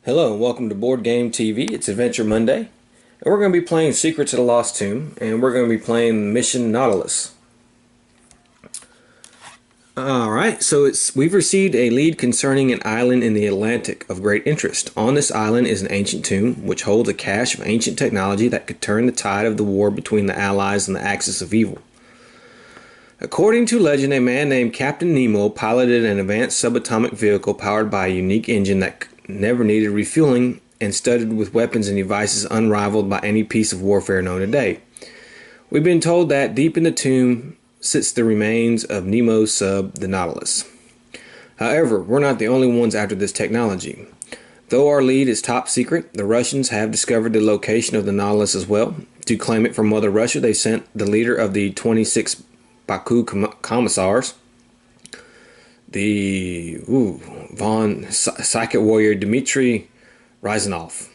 Hello and welcome to Board Game TV. It's Adventure Monday, and we're going to be playing Secrets of the Lost Tomb, and we're going to be playing Mission Nautilus. Alright, so we've received a lead concerning an island in the Atlantic of great interest. On this island is an ancient tomb, which holds a cache of ancient technology that could turn the tide of the war between the Allies and the Axis of Evil. According to legend, a man named Captain Nemo piloted an advanced subatomic vehicle powered by a unique engine that never needed refueling and studded with weapons and devices unrivaled by any piece of warfare known today. We've been told that deep in the tomb sits the remains of Nemo's sub, the Nautilus. However, we're not the only ones after this technology. Though our lead is top secret, the Russians have discovered the location of the Nautilus as well. To claim it from Mother Russia, they sent the leader of the 26 Baku Commissars, the von Psychic Warrior Dmitry Ryzanov.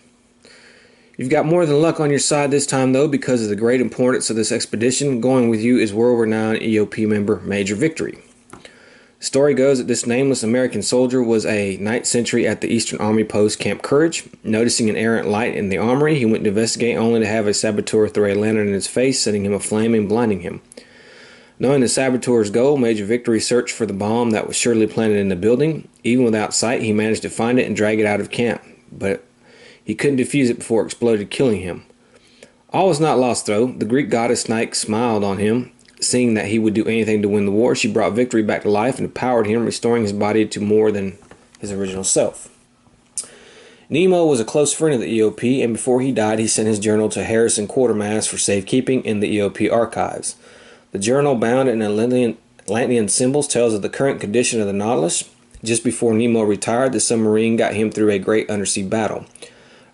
You've got more than luck on your side this time, though, because of the great importance of this expedition. Going with you is world-renowned EOP member Major Victory. The story goes that this nameless American soldier was a ninth sentry at the Eastern Army post Camp Courage. Noticing an errant light in the armory, he went to investigate, only to have a saboteur throw a lantern in his face, setting him aflame and blinding him. Knowing the saboteur's goal, Major Victory searched for the bomb that was surely planted in the building. Even without sight, he managed to find it and drag it out of camp, but he couldn't defuse it before it exploded, killing him. All was not lost, though. The Greek goddess Nike smiled on him. Seeing that he would do anything to win the war, she brought Victory back to life and empowered him, restoring his body to more than his original self. Nemo was a close friend of the EOP, and before he died, he sent his journal to Harrison Quatermass for safekeeping in the EOP archives. The journal, bound in Atlantean symbols, tells of the current condition of the Nautilus. Just before Nemo retired, the submarine got him through a great undersea battle.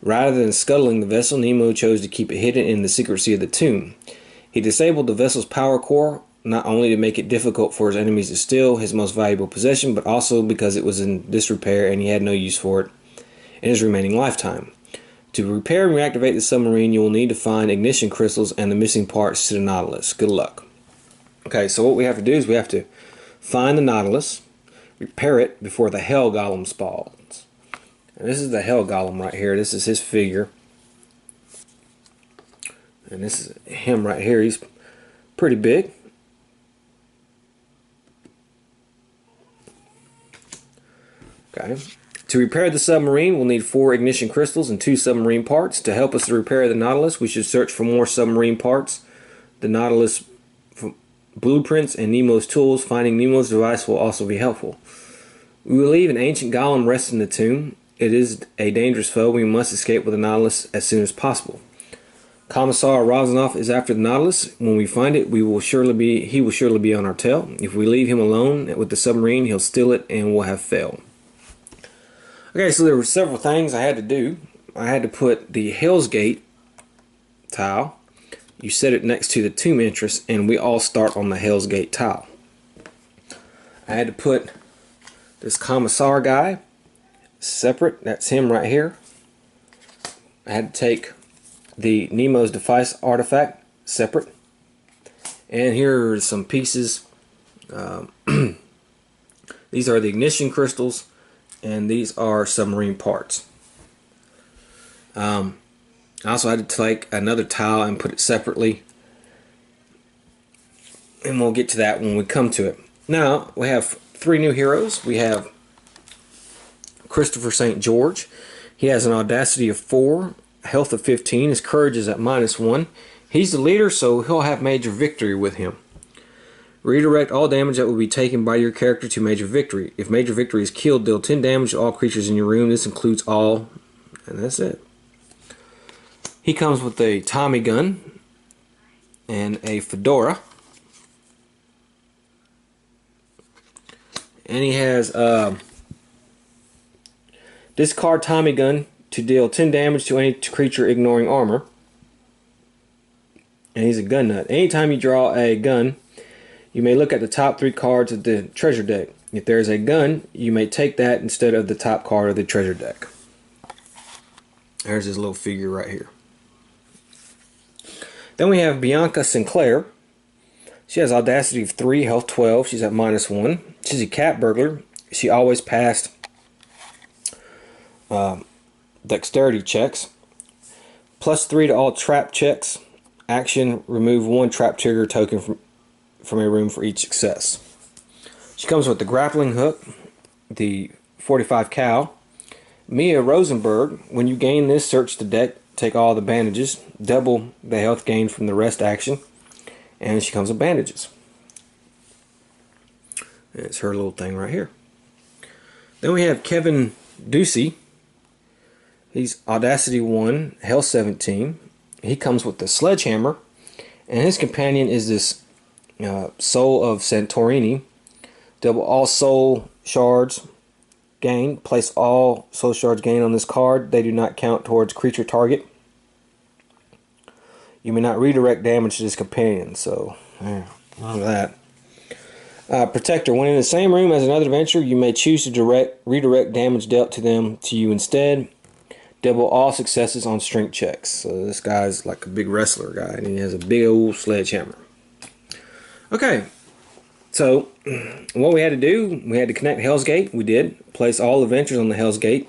Rather than scuttling the vessel, Nemo chose to keep it hidden in the secrecy of the tomb. He disabled the vessel's power core, not only to make it difficult for his enemies to steal his most valuable possession, but also because it was in disrepair and he had no use for it in his remaining lifetime. To repair and reactivate the submarine, you will need to find ignition crystals and the missing parts to the Nautilus. Good luck. Okay, so what we have to do is we have to find the Nautilus, repair it before the Hell Golem spawns. And this is the Hell Golem right here. This is his figure. And this is him right here. He's pretty big. Okay. To repair the submarine, we'll need 4 ignition crystals and 2 submarine parts. To help us to repair the Nautilus, we should search for more submarine parts. The Nautilus blueprints and Nemo's tools. Finding Nemo's device will also be helpful. We believe an ancient golem rests in the tomb. It is a dangerous foe. We must escape with the Nautilus as soon as possible. Commissar Rozanov is after the Nautilus. When we find it, he will surely be on our tail. If we leave him alone with the submarine, he'll steal it and we'll have failed. Okay, so there were several things I had to do. I had to put the Hell's Gate tile. You set it next to the tomb entrance, and we all start on the Hell's Gate tile. I had to put this Commissar guy separate. That's him right here. I had to take the Nemo's device artifact separate. And here are some pieces. These are the ignition crystals, and these are submarine parts. I also had to take another tile and put it separately, and we'll get to that when we come to it. Now we have 3 new heroes. We have Christopher St. George. He has an audacity of 4, health of 15. His courage is at -1. He's the leader, so he'll have Major Victory with him. Redirect all damage that will be taken by your character to Major Victory. If Major Victory is killed, deal 10 damage to all creatures in your room. This includes all, and that's it. He comes with a Tommy gun and a fedora. And he has discard Tommy gun to deal 10 damage to any creature ignoring armor. And he's a gun nut. Anytime you draw a gun, you may look at the top 3 cards of the treasure deck. If there is a gun, you may take that instead of the top card of the treasure deck. There's his little figure right here. Then we have Bianca Sinclair. She has audacity of 3, health 12. She's at -1. She's a cat burglar. She always passed dexterity checks. +3 to all trap checks. Action, remove 1 trap trigger token from a room for each success. She comes with the grappling hook, the 45 cal. Mia Rosenberg, when you gain this, search the deck, take all the bandages, double the health gained from the rest action, and she comes with bandages. And it's her little thing right here. Then we have Kevin Ducey. He's Audacity 1, Health 17. He comes with the sledgehammer, and his companion is this Soul of Santorini. Double all soul shards gained. Place all soul shards gained on this card. They do not count towards creature target. You may not redirect damage to this companion, so none of that. Protector. When in the same room as another adventurer, you may choose to redirect damage dealt to them to you instead. Double all successes on strength checks. So this guy's like a big wrestler guy, and he has a big old sledgehammer. Okay, so what we had to do, we had to connect Hell's Gate. We did. Place all adventures on the Hell's Gate.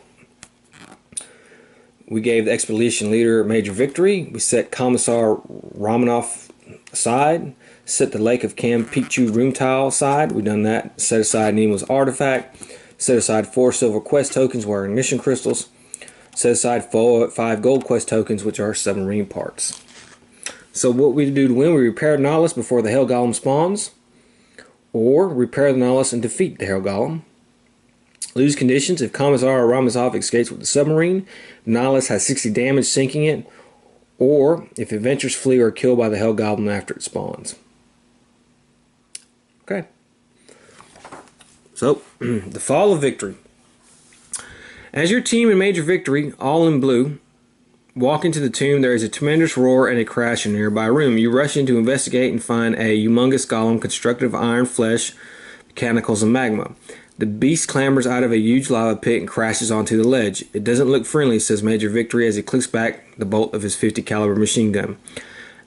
We gave the expedition leader major victory. We set Commissar Romanoff aside. Set the Lake of Campechu room tile aside. We've done that. Set aside Nemo's artifact. Set aside 4 silver quest tokens, which are ignition crystals. Set aside 5 gold quest tokens, which are submarine parts. So what we do to win, we repair the Nautilus before the Hell Golem spawns, or repair the Nautilus and defeat the Hell Golem. Lose conditions. If Commissar Ramazov escapes with the submarine, the Nautilus has 60 damage sinking it, or if adventurers flee or are killed by the Hell Golem after it spawns. Okay. So, the Fall of Victory. As your team in Major Victory, all in blue, walk into the tomb, there is a tremendous roar and a crash in a nearby room. You rush in to investigate and find a humongous golem constructed of iron, flesh, mechanicals, and magma. The beast clambers out of a huge lava pit and crashes onto the ledge. It doesn't look friendly, says Major Victory as he clicks back the bolt of his 50 caliber machine gun.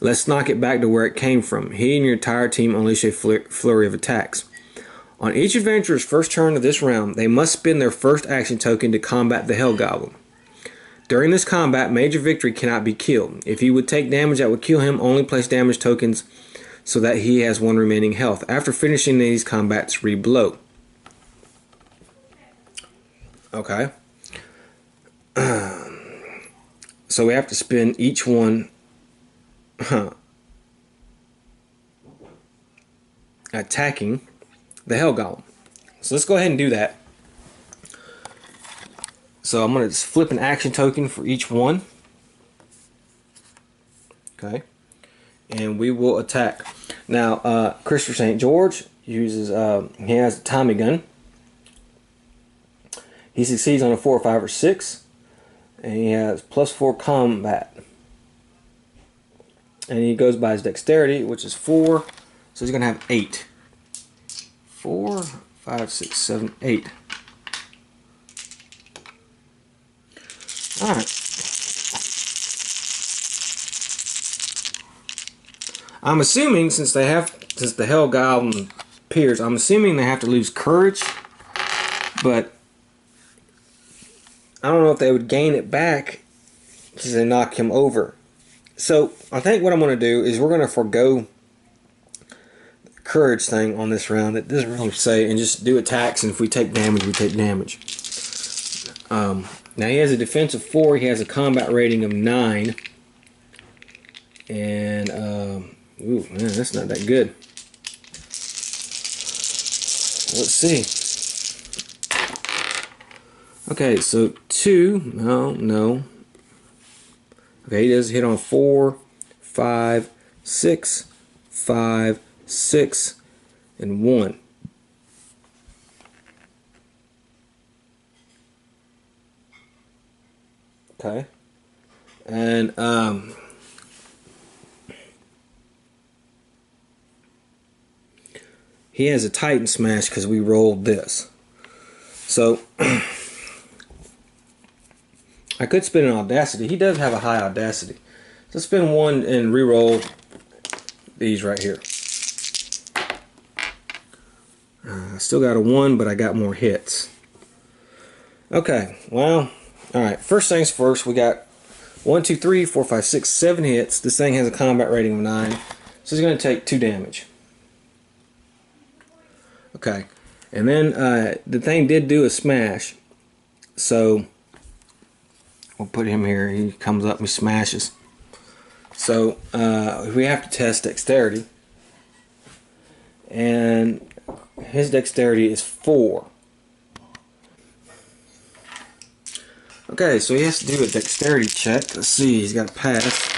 Let's knock it back to where it came from. He and your entire team unleash a flurry of attacks. On each adventurer's first turn of this round, they must spend their first action token to combat the Hell Golem. During this combat, Major Victory cannot be killed. If he would take damage that would kill him, only place damage tokens so that he has 1 remaining health. After finishing these combats, read below. Okay. So we have to spend each one attacking the Hell Golem. So let's go ahead and do that. So I'm going to just flip an action token for each one. Okay. And we will attack. Now, Christopher St. George uses, he has a Tommy gun. He succeeds on a 4, 5, or 6. And he has +4 combat. And he goes by his dexterity, which is 4. So he's going to have 8. 4, 5, 6, 7, 8. Alright. I'm assuming since the Hell Golem appears, I'm assuming they have to lose courage. But I don't know if they would gain it back because they knock him over. So I think what I'm going to do is we're going to forego the courage thing on this round. It doesn't really say, and just do attacks, and if we take damage, we take damage. Now he has a defense of 4. He has a combat rating of 9. And ooh, man, that's not that good. Let's see. Okay, so 2. No. Okay, he does hit on 4, 5, 6, 5, 6, and 1. Okay. And he has a Titan Smash because we rolled this. So I could spin an Audacity. He does have a high Audacity. So spin 1 and re-roll these right here. I still got a 1, but I got more hits. Okay, well, Alright, first things first, we got 1, 2, 3, 4, 5, 6, 7 hits. This thing has a combat rating of 9. So he's going to take 2 damage. Okay. And then the thing did do a smash. So we'll put him here. He comes up and smashes. So we have to test dexterity. And his dexterity is 4. Okay, so he has to do a dexterity check. Let's see, he's got to pass.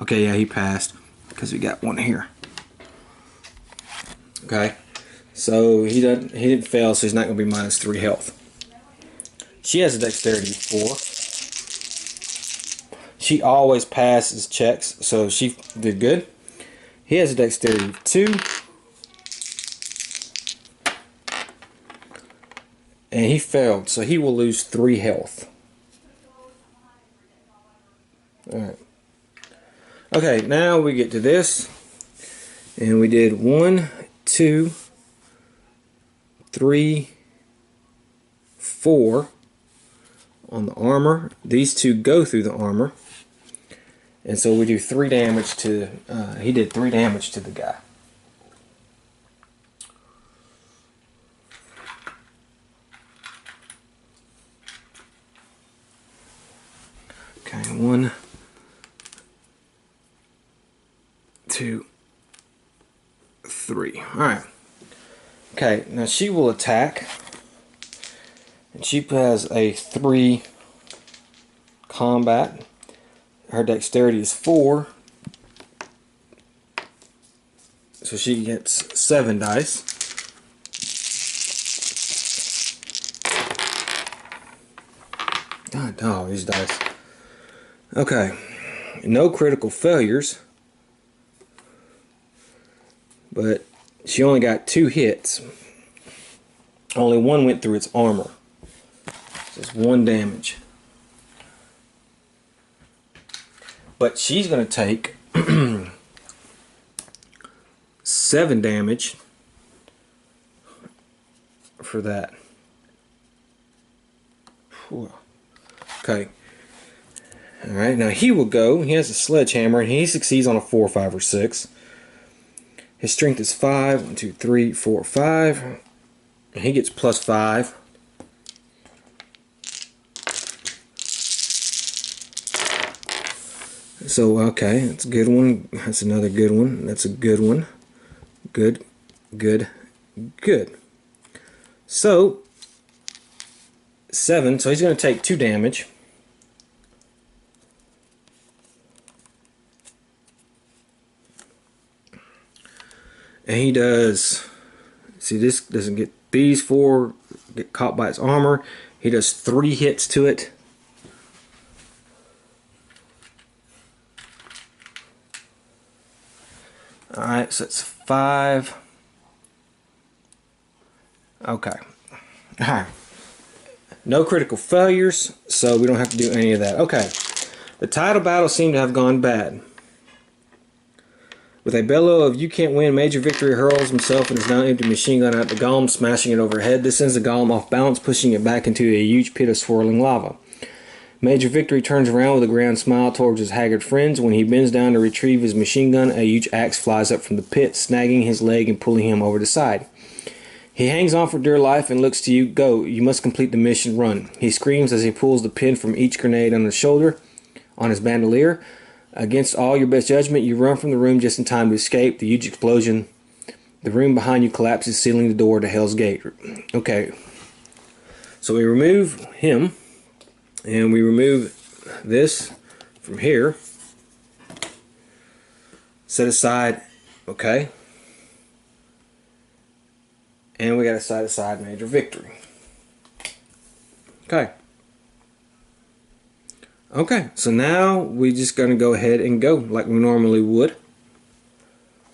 Okay, yeah, he passed because we got one here. Okay, so he didn't fail, so he's not going to be minus 3 health. She has a dexterity 4. She always passes checks, so she did good. He has a dexterity 2. And he failed, so he will lose 3 health. Alright. Okay, now we get to this. And we did 1, 2, 3, 4 on the armor. These 2 go through the armor. And so we do 3 damage to, he did 3 damage to the guy. Okay, 1, 2, 3. Alright. Okay, now she will attack. And she has a 3 combat. Her dexterity is 4. So she gets 7 dice. God, no, these dice. Okay. No critical failures. But she only got 2 hits. Only 1 went through its armor. Just 1 damage. But she's going to take 7 damage for that. Okay. Alright, now he will go. He has a sledgehammer and he succeeds on a 4, 5, or 6. His strength is 5. 1, 2, 3, 4, 5. And he gets plus 5. So, okay, that's a good one. That's another good one. That's a good one. Good, good, good. So, 7. So he's going to take 2 damage. And he does, see, this doesn't get B's 4, get caught by its armor. He does 3 hits to it. Alright, so it's 5. Okay. Alright. No critical failures, so we don't have to do any of that. Okay. The title battle seemed to have gone bad. With a bellow of "You can't win," Major Victory hurls himself and his now empty machine gun at the golem, smashing it overhead. This sends the golem off balance, pushing it back into a huge pit of swirling lava. Major Victory turns around with a grand smile towards his haggard friends. When he bends down to retrieve his machine gun, a huge axe flies up from the pit, snagging his leg and pulling him over the side. He hangs on for dear life and looks to you. "Go, you must complete the mission, run," he screams as he pulls the pin from each grenade on his shoulder, on his bandolier. Against all your best judgment, you run from the room just in time to escape the huge explosion. The room behind you collapses, sealing the door to Hell's Gate. Okay, so we remove him, and we remove this from here. Set aside, okay. And we got to set aside Major Victory. Okay. Okay, so now we're just going to go ahead and go like we normally would.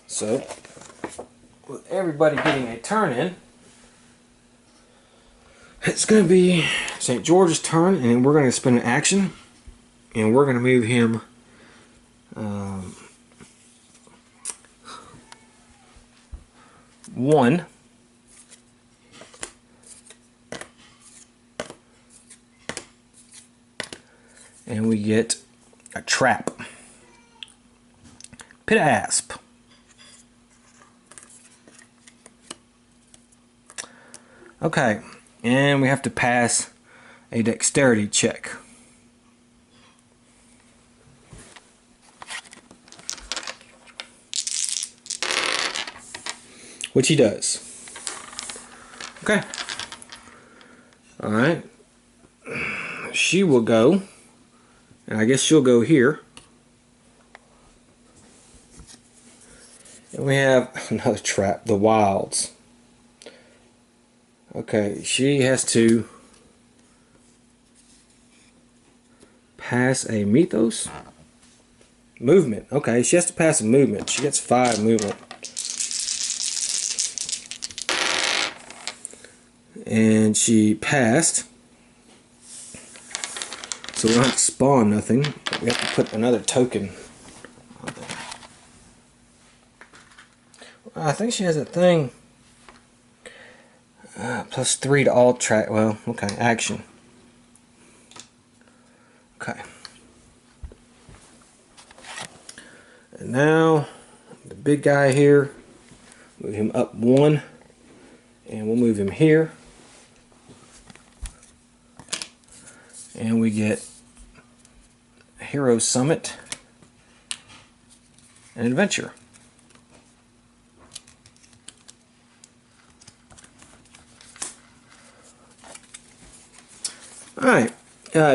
So, with everybody getting a turn in, it's going to be St. George's turn, and we're going to spend an action, and we're going to move him 1. And we get a trap. Pit asp. Okay, and we have to pass a dexterity check. Which he does. Okay. Alright. She will go. And I guess she'll go here. And we have another trap, the wilds. Okay, she has to pass a mythos. Movement. Okay, she has to pass a movement. She gets 5 movement. And she passed. So we don't have to spawn nothing. We have to put another token on there. I think she has a thing. +3 to all track. Well, okay, action. Okay. And now the big guy here. Move him up 1. And we'll move him here. And we get a Hero Summit and Adventure. Alright,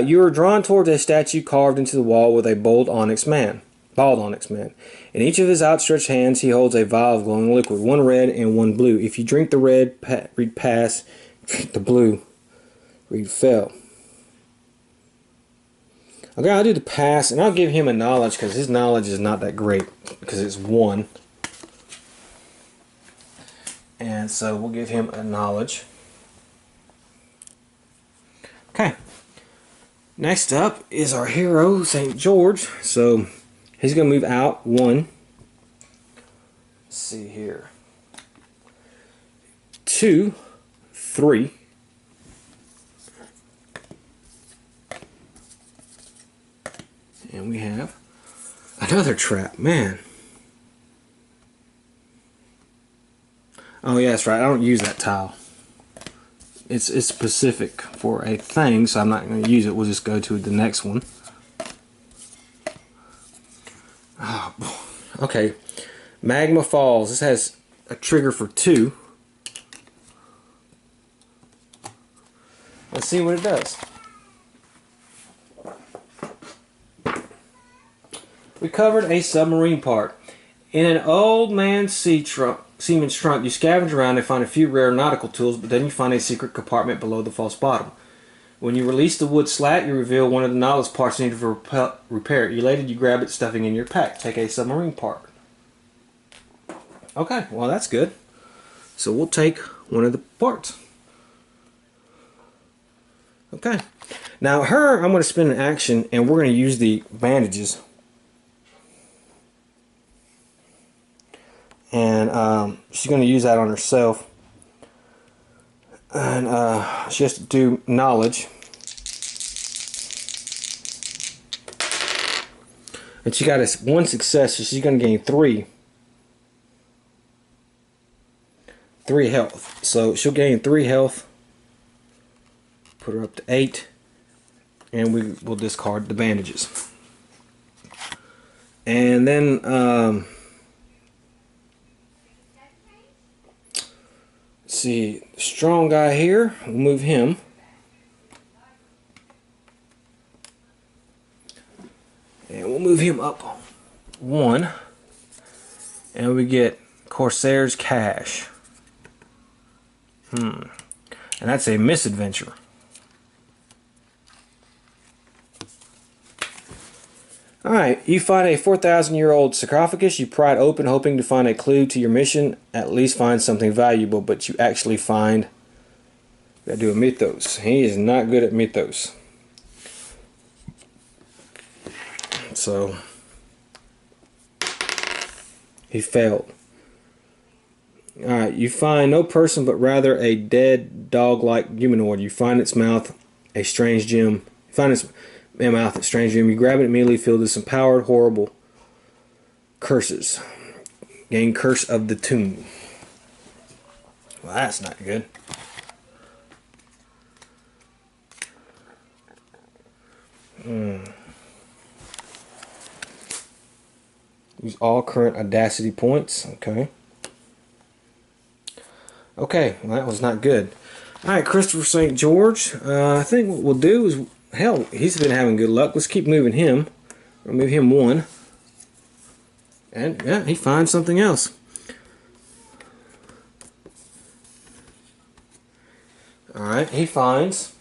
you are drawn towards a statue carved into the wall with a bald onyx man. In each of his outstretched hands he holds a vial of glowing liquid, 1 red and 1 blue. If you drink the red, read pass. Drink the blue, read fail. Okay, I'll do the pass, and I'll give him a knowledge because his knowledge is not that great because it's 1. And so we'll give him a knowledge. Okay. Next up is our hero, St. George. So he's going to move out 1. Let's see here. 2, 3. And we have another trap, man. Oh yeah, that's right. I don't use that tile. It's specific for a thing, so I'm not going to use it. We'll just go to the next one. Oh, okay. Magma Falls. This has a trigger for 2. Let's see what it does. We covered a submarine part. In an old man's seaman's trunk, you scavenge around and find a few rare nautical tools, but then you find a secret compartment below the false bottom. When you release the wood slat, you reveal one of the nautilus parts needed for repair. Elated, you grab it, stuffing in your pack. Take a submarine part. Okay, well that's good. So we'll take one of the parts. Okay. Now her, I'm going to spend an action, and we're going to use the bandages. And she's going to use that on herself. And she has to do knowledge. And she got 1 success, so she's going to gain 3 health. So she'll gain 3 health. Put her up to 8. And we will discard the bandages. And then see, strong guy here, we'll move him. And we'll move him up 1. And we get Corsair's Cash. And that's a misadventure. Alright, you find a 4,000-year-old sarcophagus. You pry it open, hoping to find a clue to your mission. At least find something valuable, but you actually find... Gotta do a mythos. He is not good at mythos. So... he failed. Alright, you find no person, but rather a dead, dog-like humanoid. You find its mouth a strange gem. You find its mouth at strange dream. You grab it immediately, feel this empowered, horrible curses. Gain curse of the tomb. Well, that's not good. Use all current audacity points. Okay. Okay, well, that was not good. Alright, Christopher St. George. I think what we'll do is, hell, he's been having good luck. Let's keep moving him. We'll move him 1. And, yeah, he finds something else. Alright, he finds...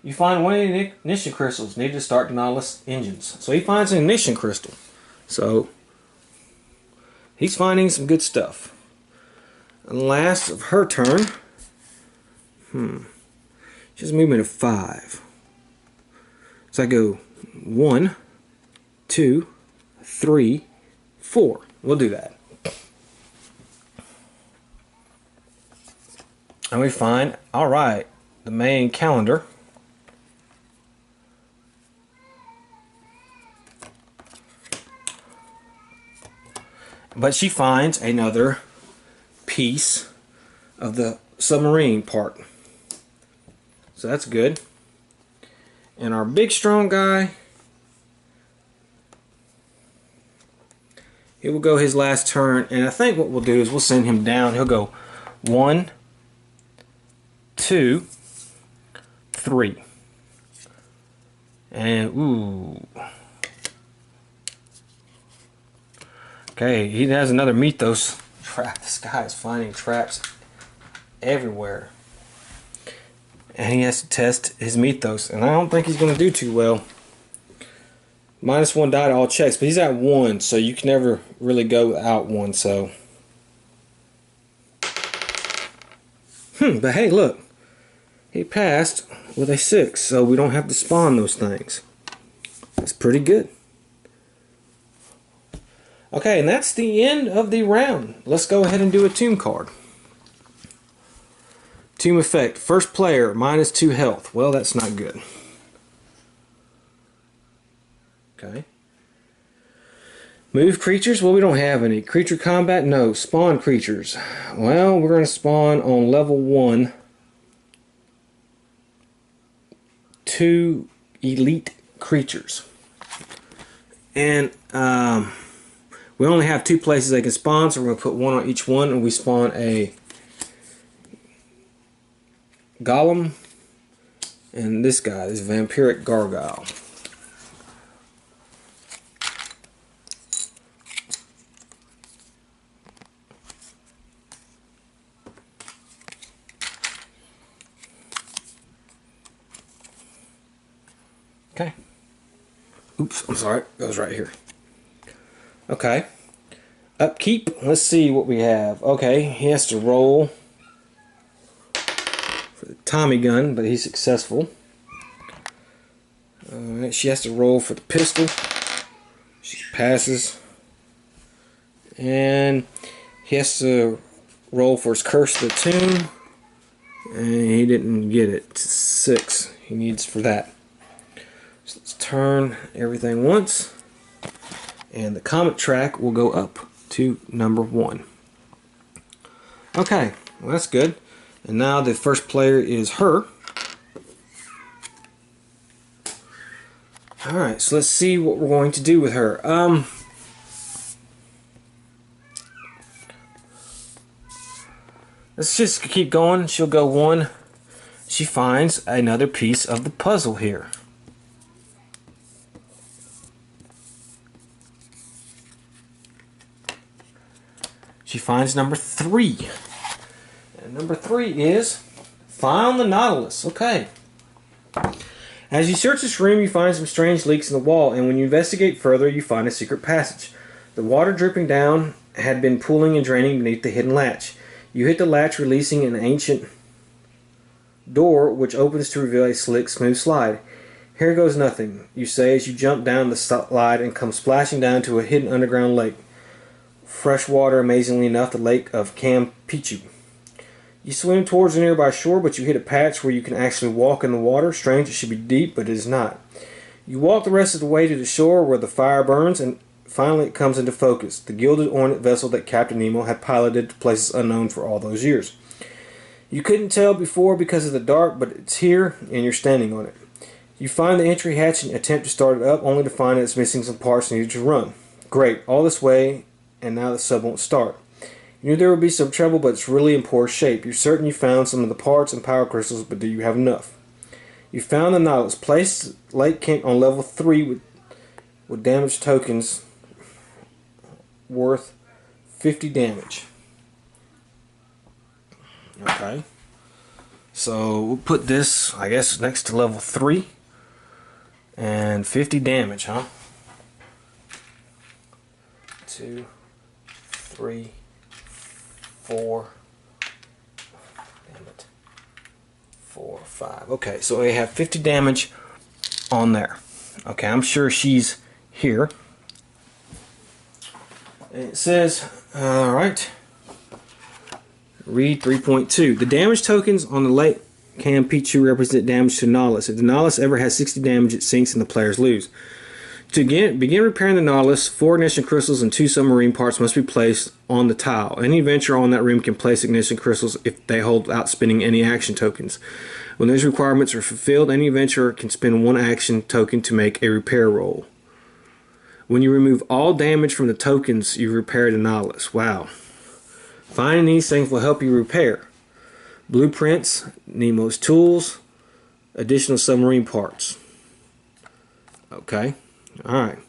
You find one of the ignition crystals needed to start the nautilus engines. So he finds an ignition crystal. So he's finding some good stuff. And last of her turn. She's movement of 5. So I go 1, 2, 3, 4. We'll do that. And we find, alright, the main calendar. But she finds another piece of the submarine part. So that's good. And our big strong guy, he will go his last turn. And I think what we'll do is we'll send him down. He'll go 1, 2, 3. And, ooh. Okay, he has another mythos trap. This guy is finding traps everywhere. And he has to test his mythos. And I don't think he's going to do too well. -1 die to all checks. But he's at 1, so you can never really go without 1. So. But hey, look. He passed with a 6. So we don't have to spawn those things. That's pretty good. Okay, and that's the end of the round. Let's go ahead and do a tomb card. Tomb effect. First player, -2 health. Well, that's not good. Okay. Move creatures. Well, we don't have any. Creature combat. No. Spawn creatures. Well, we're going to spawn on level 1 2 elite creatures. And, we only have 2 places they can spawn, so we're going to put 1 on each one, and we spawn a golem and this guy, this vampiric gargoyle. Okay. Oops, I'm sorry. That was right here. Okay. Upkeep. Let's see what we have. Okay, he has to roll for the Tommy gun, but he's successful. Alright, she has to roll for the pistol. She passes. And he has to roll for his curse of the tomb. And he didn't get it. It's 6 he needs for that. So let's turn everything once. And the comet track will go up to number 1. Okay, well that's good. And now the first player is her. Alright, so let's see what we're going to do with her. Let's just keep going. She'll go 1. She finds another piece of the puzzle here. She finds number 3. And number 3 is found the nautilus. Okay. As you search this room, you find some strange leaks in the wall, and when you investigate further, you find a secret passage. The water dripping down had been pooling and draining beneath the hidden latch. You hit the latch, releasing an ancient door, which opens to reveal a slick, smooth slide. Here goes nothing, you say as you jump down the slide and come splashing down to a hidden underground lake. Fresh water, amazingly enough, the lake of Campeche. You swim towards the nearby shore, but you hit a patch where you can actually walk in the water. Strange, it should be deep, but it is not. You walk the rest of the way to the shore where the fire burns, and finally it comes into focus. The gilded ornate vessel that Captain Nemo had piloted to places unknown for all those years. You couldn't tell before because of the dark, but it's here, and you're standing on it. You find the entry hatch and attempt to start it up, only to find that it's missing some parts needed to run. Great, all this way, and now the sub won't start. You knew there would be some trouble, but it's really in poor shape. You're certain you found some of the parts and power crystals, but do you have enough? You found the nautilus. Placed Lake Kent on level 3 with damage tokens worth 50 damage. Okay. So we'll put this, I guess, next to level 3. And 50 damage, huh? 2, 3, 4. Damn it. 4, 5. Okay, so we have 50 damage on there. Okay, I'm sure she's here. And it says, alright. Read 3.2. The damage tokens on the Lake Cam Pichu represent damage to Nautilus. If the Nautilus ever has 60 damage, it sinks and the players lose. To begin repairing the Nautilus, 4 ignition crystals and 2 submarine parts must be placed on the tile. Any adventurer on that room can place ignition crystals if they hold without spending any action tokens. When those requirements are fulfilled, any adventurer can spend 1 action token to make a repair roll. When you remove all damage from the tokens, you repair the Nautilus. Wow. Finding these things will help you repair. Blueprints, Nemo's tools, additional submarine parts. Okay. Alright.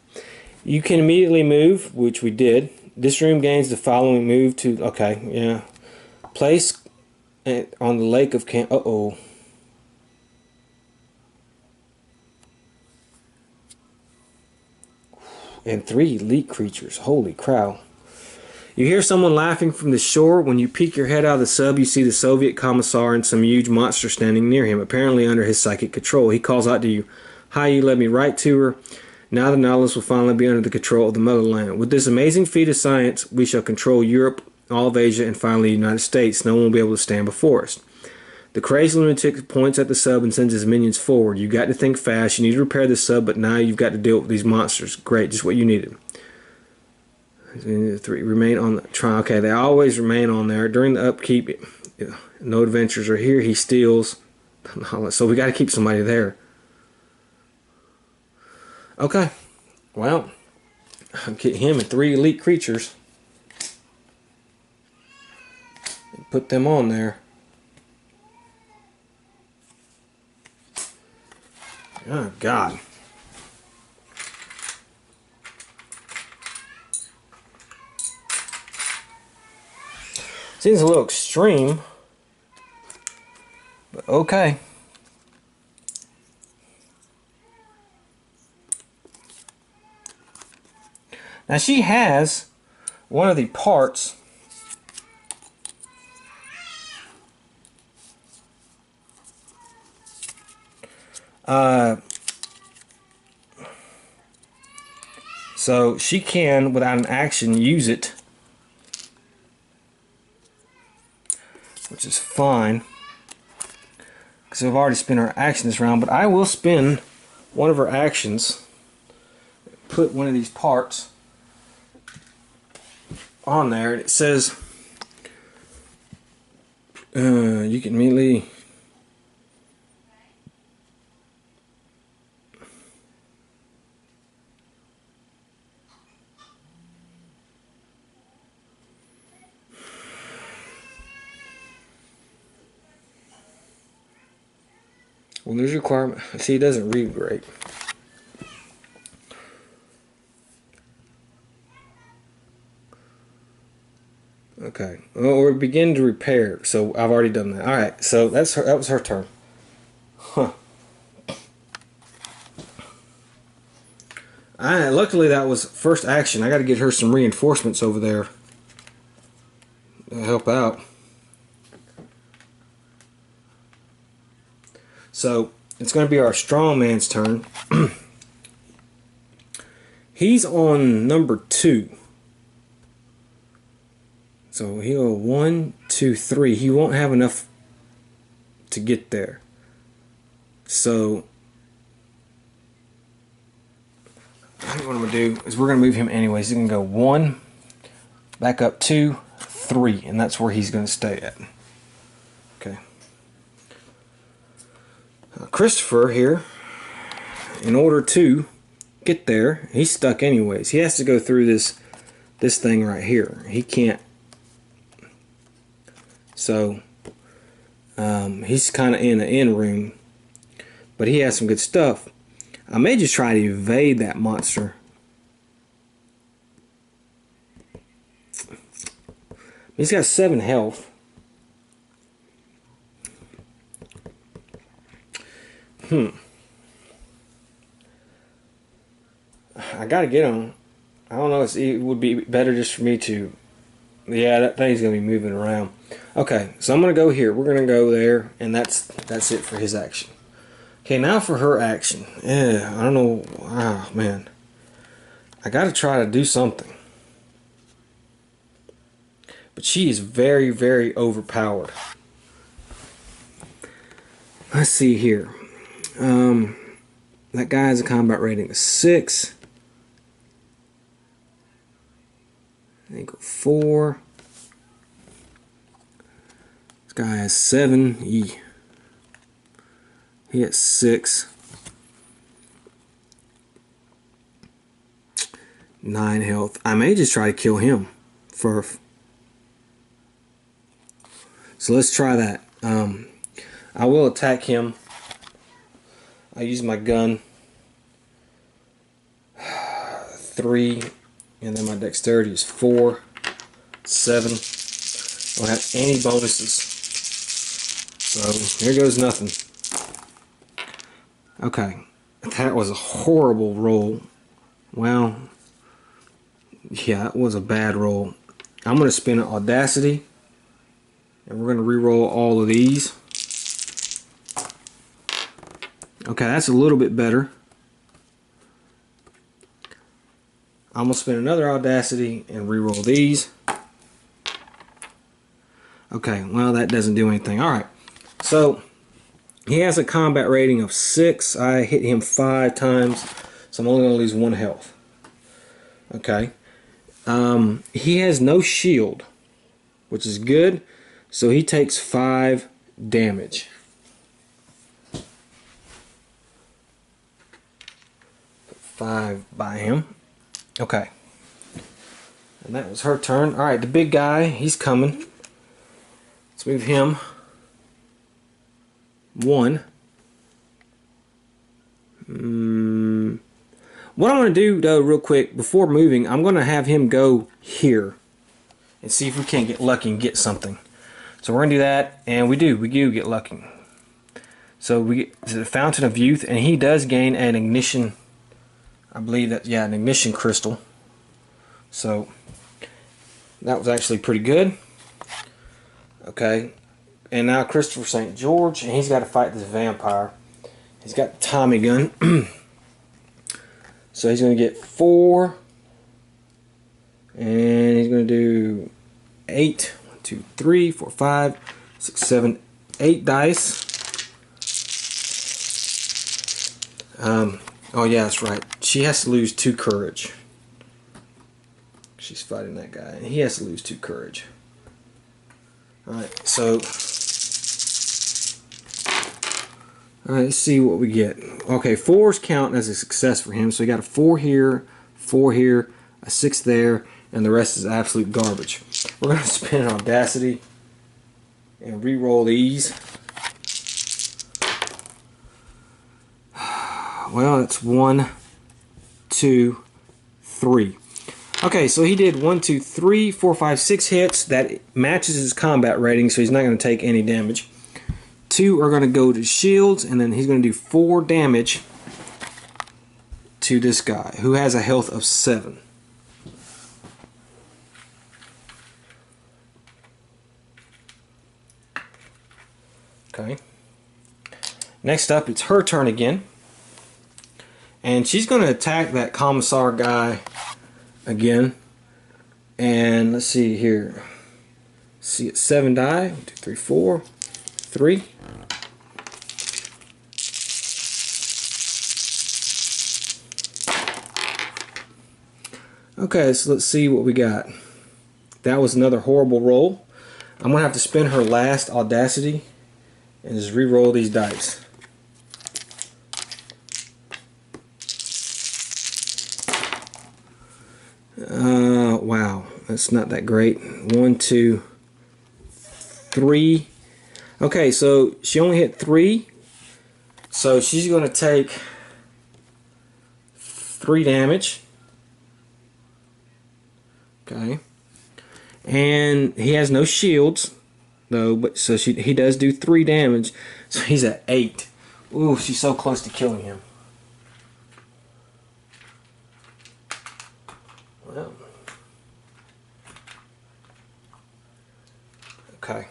You can immediately move, which we did. This room gains the following move to... Okay, yeah. Place on the Lake of Camp... Uh-oh. And 3 elite creatures. Holy crow. You hear someone laughing from the shore. When you peek your head out of the sub, you see the Soviet commissar and some huge monster standing near him, apparently under his psychic control. He calls out to you, "Hi, you led me right to her. Now the Nautilus will finally be under the control of the motherland. With this amazing feat of science, we shall control Europe, all of Asia, and finally the United States. No one will be able to stand before us." The crazy lunatic points at the sub and sends his minions forward. You got to think fast. You need to repair the sub, but now you've got to deal with these monsters. Great, just what you needed. 3 remain on the trial. Okay, they always remain on there during the upkeep. No adventurers are here. He steals. So we got to keep somebody there. Okay, well, I'll get him and 3 elite creatures. Put them on there. Oh God. Seems a little extreme, but okay. Now she has one of the parts so she can, without an action, use it, which is fine because I've already spent her action this round, but I will spend one of her actions, put one of these parts on there, and it says you can immediately well, there's a requirement. See, it doesn't read great. Okay, well, we're beginning to repair, so I've already done that. All right, so that was her turn. Huh. Luckily, that was first action. I got to get her some reinforcements over there to help out. So it's going to be our strong man's turn. He's on number 2. So he'll 1, 2, 3. He won't have enough to get there. So I think what I'm going to do is we're going to move him anyways. He's going to go 1, back up 2, 3, and that's where he's going to stay at. Okay. Christopher here, in order to get there, he's stuck anyways. He has to go through this thing right here. He can't. So he's kind of in the end room, but he has some good stuff. I may just try to evade that monster. He's got 7 health. I gotta get him. I don't know. It would be better just for me to. Yeah, that thing's gonna be moving around. Okay, so I'm gonna go here. We're gonna go there, and that's it for his action. Okay, now for her action. Yeah, I don't know. Ah, man, I gotta try to do something. But she is very, very overpowered. Let's see here. That guy has a combat rating of 6. I think 4. This guy has 7. He has 6. 9 health. I may just try to kill him first. So let's try that. I will attack him. I use my gun. 3, and then my dexterity is 4, 7. I don't have any bonuses. So here goes nothing. Okay, that was a horrible roll. Well, yeah, that was a bad roll. I'm going to spin an Audacity, and we're going to re-roll all of these. Okay, that's a little bit better. I'm going to spin another Audacity and re-roll these. Okay, well, that doesn't do anything. Alright, so he has a combat rating of 6. I hit him 5 times, so I'm only going to lose 1 health. Okay. He has no shield, which is good, so he takes 5 damage. 5 by him. Okay. And that was her turn. Alright, the big guy, he's coming. Let's move him 1. What I'm going to do, though, real quick, before moving, I'm going to have him go here and see if we can't get lucky and get something. So we're going to do that, and we do get lucky. So we get to the Fountain of Youth, and he does gain an ignition. I believe that, yeah, an ignition crystal. So that was actually pretty good. Okay, and now Christopher St. George, and he's got to fight this vampire. He's got the Tommy gun. So he's going to get 4, and he's going to do 8. 1, 2, 3, 4, 5, 6, 7, 8 dice. Oh yeah, that's right. She has to lose 2 courage. She's fighting that guy, and he has to lose 2 courage. Alright, so alright, let's see what we get. Okay, 4's counting as a success for him, so he got a 4 here, 4 here, a 6 there, and the rest is absolute garbage. We're going to spin an Audacity and re-roll these. Well, it's 1, 2, 3. Okay, so he did 1, 2, 3, 4, 5, 6 hits. That matches his combat rating, so he's not going to take any damage. 2 are going to go to shields, and then he's going to do 4 damage to this guy, who has a health of 7. Okay. Next up, it's her turn again. And she's going to attack that commissar guy again. And let's see here. See, it's 7 die. 1, 2, 3, 4, 3. Okay, so let's see what we got. That was another horrible roll. I'm gonna have to spend her last audacity and just re-roll these dice. Wow, that's not that great. 1, 2, 3. Okay, so she only hit 3, so she's gonna take 3 damage. Okay, and he has no shields though, but so he does do 3 damage, so he's at 8. Ooh, she's so close to killing him. Well, okay.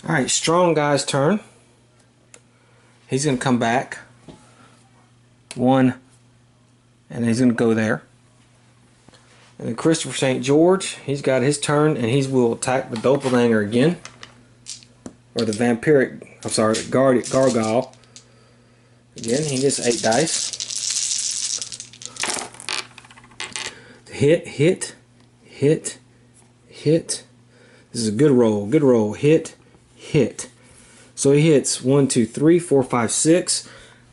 All right, strong guy's turn. He's gonna come back 1, and he's gonna go there. And then Christopher St. George, he's got his turn, and he will attack the doppelganger again, or the vampiric. I'm sorry, gargoyle. Again, he gets 8 dice. Hit, hit, hit, hit. This is a good roll. Good roll. Hit, hit. So he hits 1, 2, 3, 4, 5, 6.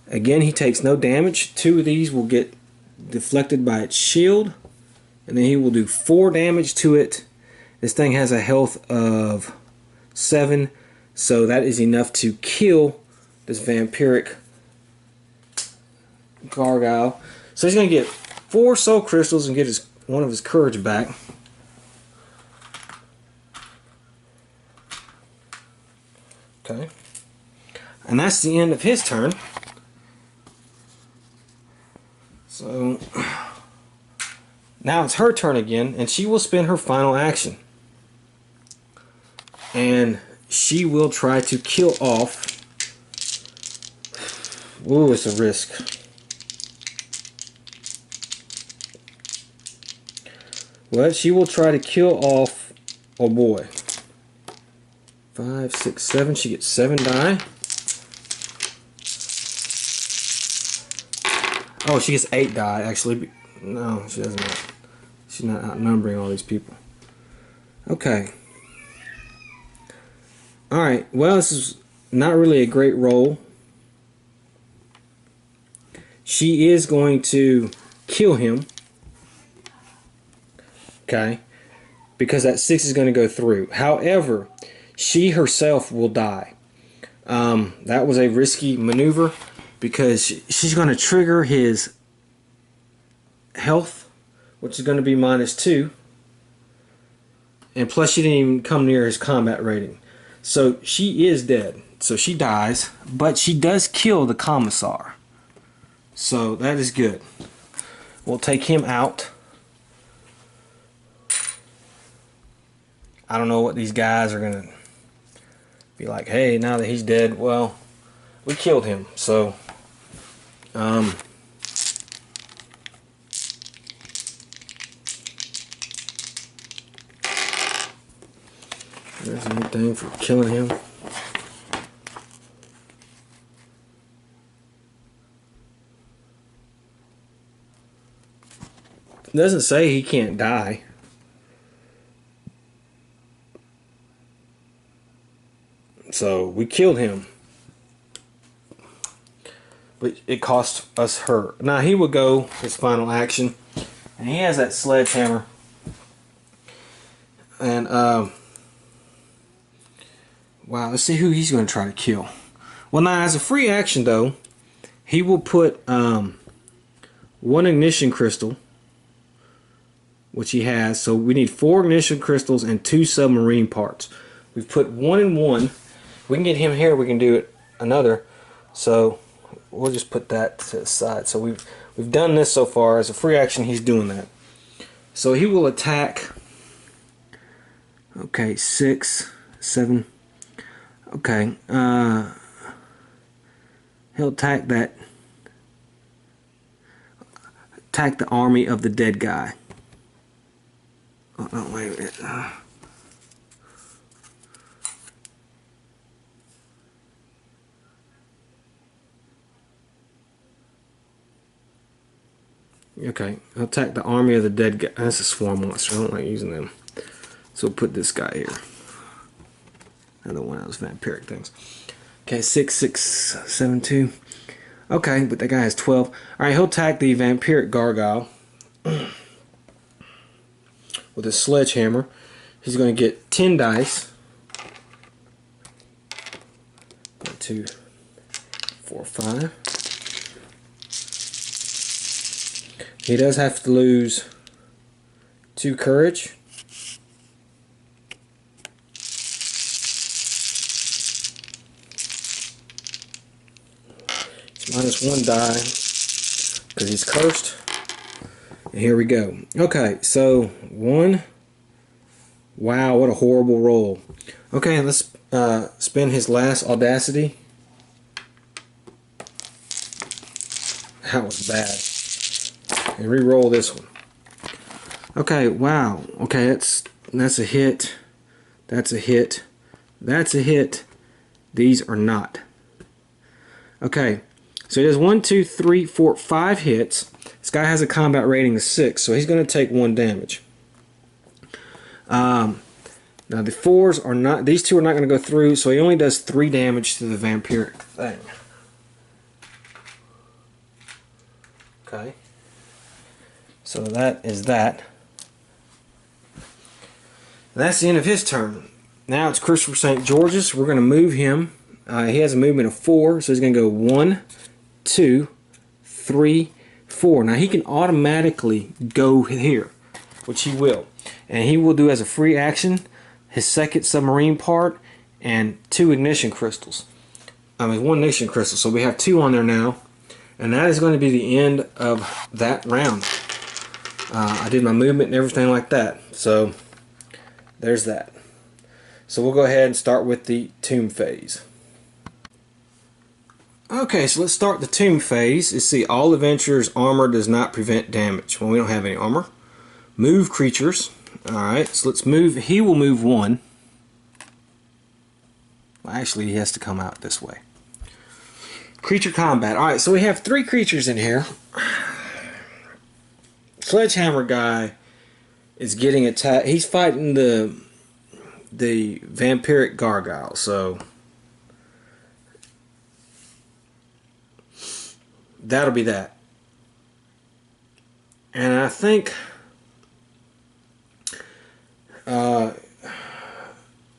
Again, he takes no damage. 2 of these will get deflected by its shield. And then he will do 4 damage to it. This thing has a health of 7, so that is enough to kill this vampiric gargoyle. So he's going to get 4 soul crystals and get one of his courage back. Okay. And that's the end of his turn. So now it's her turn again, and she will spend her final action. And she will try to kill off. Ooh, it's a risk. Well, she will try to kill off, oh boy, 5, 6, 7. She gets 7 die. Oh, she gets 8 die, actually. No, she doesn't. She's not outnumbering all these people. Okay. Alright, well, this is not really a great roll. She is going to kill him. Okay. Because that 6 is going to go through. However, she herself will die. That was a risky maneuver because she's going to trigger his health, which is going to be -2. And plus she didn't even come near his combat rating. So she is dead. So she dies, but she does kill the commissar. So that is good. We'll take him out. I don't know what these guys are going to be like, hey, now that he's dead, well, we killed him. So, there's anything for killing him. It doesn't say he can't die. So we killed him. But it cost us her. Now he will go his final action. And he has that sledgehammer. And wow, let's see who he's going to try to kill. Well, now as a free action though, he will put 1 ignition crystal, which he has. So we need 4 ignition crystals and 2 submarine parts. We've put 1 and 1. We can get him here. We can do it another. So we'll just put that to the side. So we've done this so far. As a free action, he's doing that. So he will attack. Okay, 6, 7. Okay, he'll attack that. Attack the army of the dead guy. Oh, no, wait a minute. Okay, I'll attack the army of the dead guy. That's a swarm monster. I don't like using them. So we'll put this guy here. Another one of those vampiric things. Okay, 6, 6, 7, 2. Okay, but that guy has 12. Alright, he'll attack the vampiric gargoyle with a sledgehammer. He's going to get 10 dice. 1, 2, 4, 5. He does have to lose 2 courage. It's -1 die because he's cursed. And here we go. Okay, so 1. Wow, what a horrible roll. Okay, let's spin his last audacity. That was bad. And re-roll this one. Okay, wow. Okay, that's a hit. That's a hit. That's a hit. These are not. Okay, so he does 1, 2, 3, 4, 5 hits. This guy has a combat rating of 6, so he's going to take 1 damage. Now the 4s are not. These 2 are not going to go through, so he only does 3 damage to the vampiric thing. Okay. So that is that. That's the end of his turn. Now it's Christopher St. George's. We're going to move him. He has a movement of 4, so he's going to go 1, 2, 3, 4. Now he can automatically go here, which he will. And he will do as a free action his second submarine part and 2 ignition crystals. 1 ignition crystal. So we have 2 on there now. And that is going to be the end of that round. I did my movement and everything like that. So there's that. So we'll go ahead and start with the tomb phase. Okay, so let's start the tomb phase. You see, all adventurers' armor does not prevent damage. Well, we don't have any armor. Move creatures. Alright, so let's move. He will move 1. Well, actually, he has to come out this way. Creature combat. Alright, so we have 3 creatures in here. Sledgehammer guy is getting attacked. He's fighting the vampiric gargoyle, so that'll be that. And I think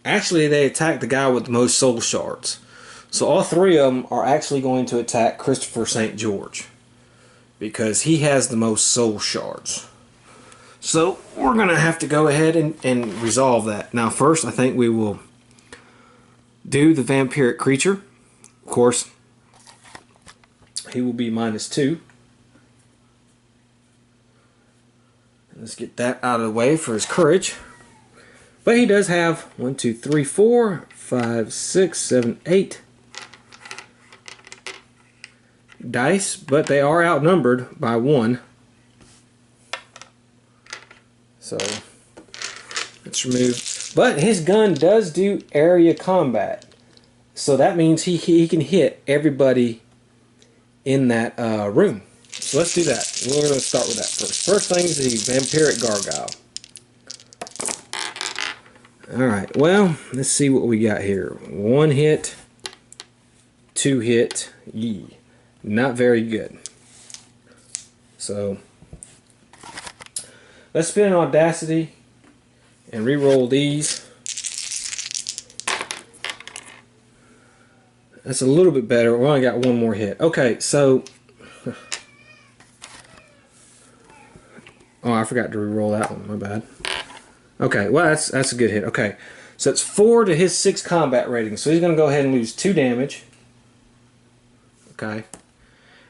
actually they attacked the guy with the most soul shards. So all 3 of them are actually going to attack Christopher St. George because he has the most soul shards. So we're going to have to go ahead and resolve that. Now first I think we will do the vampiric creature. Of course, he will be -2. Let's get that out of the way for his courage. But he does have 1, 2, 3, 4, 5, 6, 7, 8 dice, but they are outnumbered by 1. So let's remove. But his gun does do area combat, so that means he can hit everybody in that room. So let's do that. We're going to start with that first. First thing is the vampiric gargoyle. Alright, well, let's see what we got here. 1 hit, 2 hit, yee. Not very good. So let's spin an audacity and re-roll these. That's a little bit better. We only got 1 more hit. Okay, so oh, I forgot to re-roll that one. My bad. Okay, well that's a good hit. Okay, so it's 4 to his 6 combat rating. So he's going to go ahead and lose 2 damage. Okay,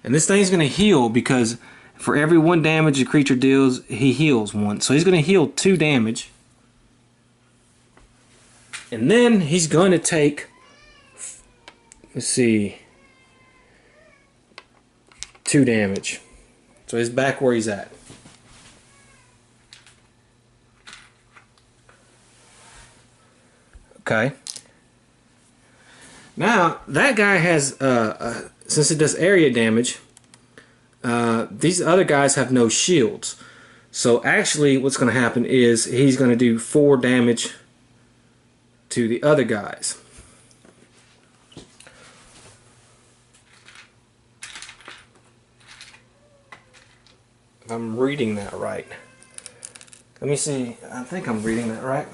and this thing's going to heal because for every 1 damage the creature deals, he heals 1. So he's going to heal 2 damage, and then he's going to take, let's see, 2 damage. So he's back where he's at. Okay. Now, that guy has, since it does area damage, these other guys have no shields. So actually what's going to happen is he's going to do 4 damage to the other guys. If I'm reading that right. Let me see. I think I'm reading that right.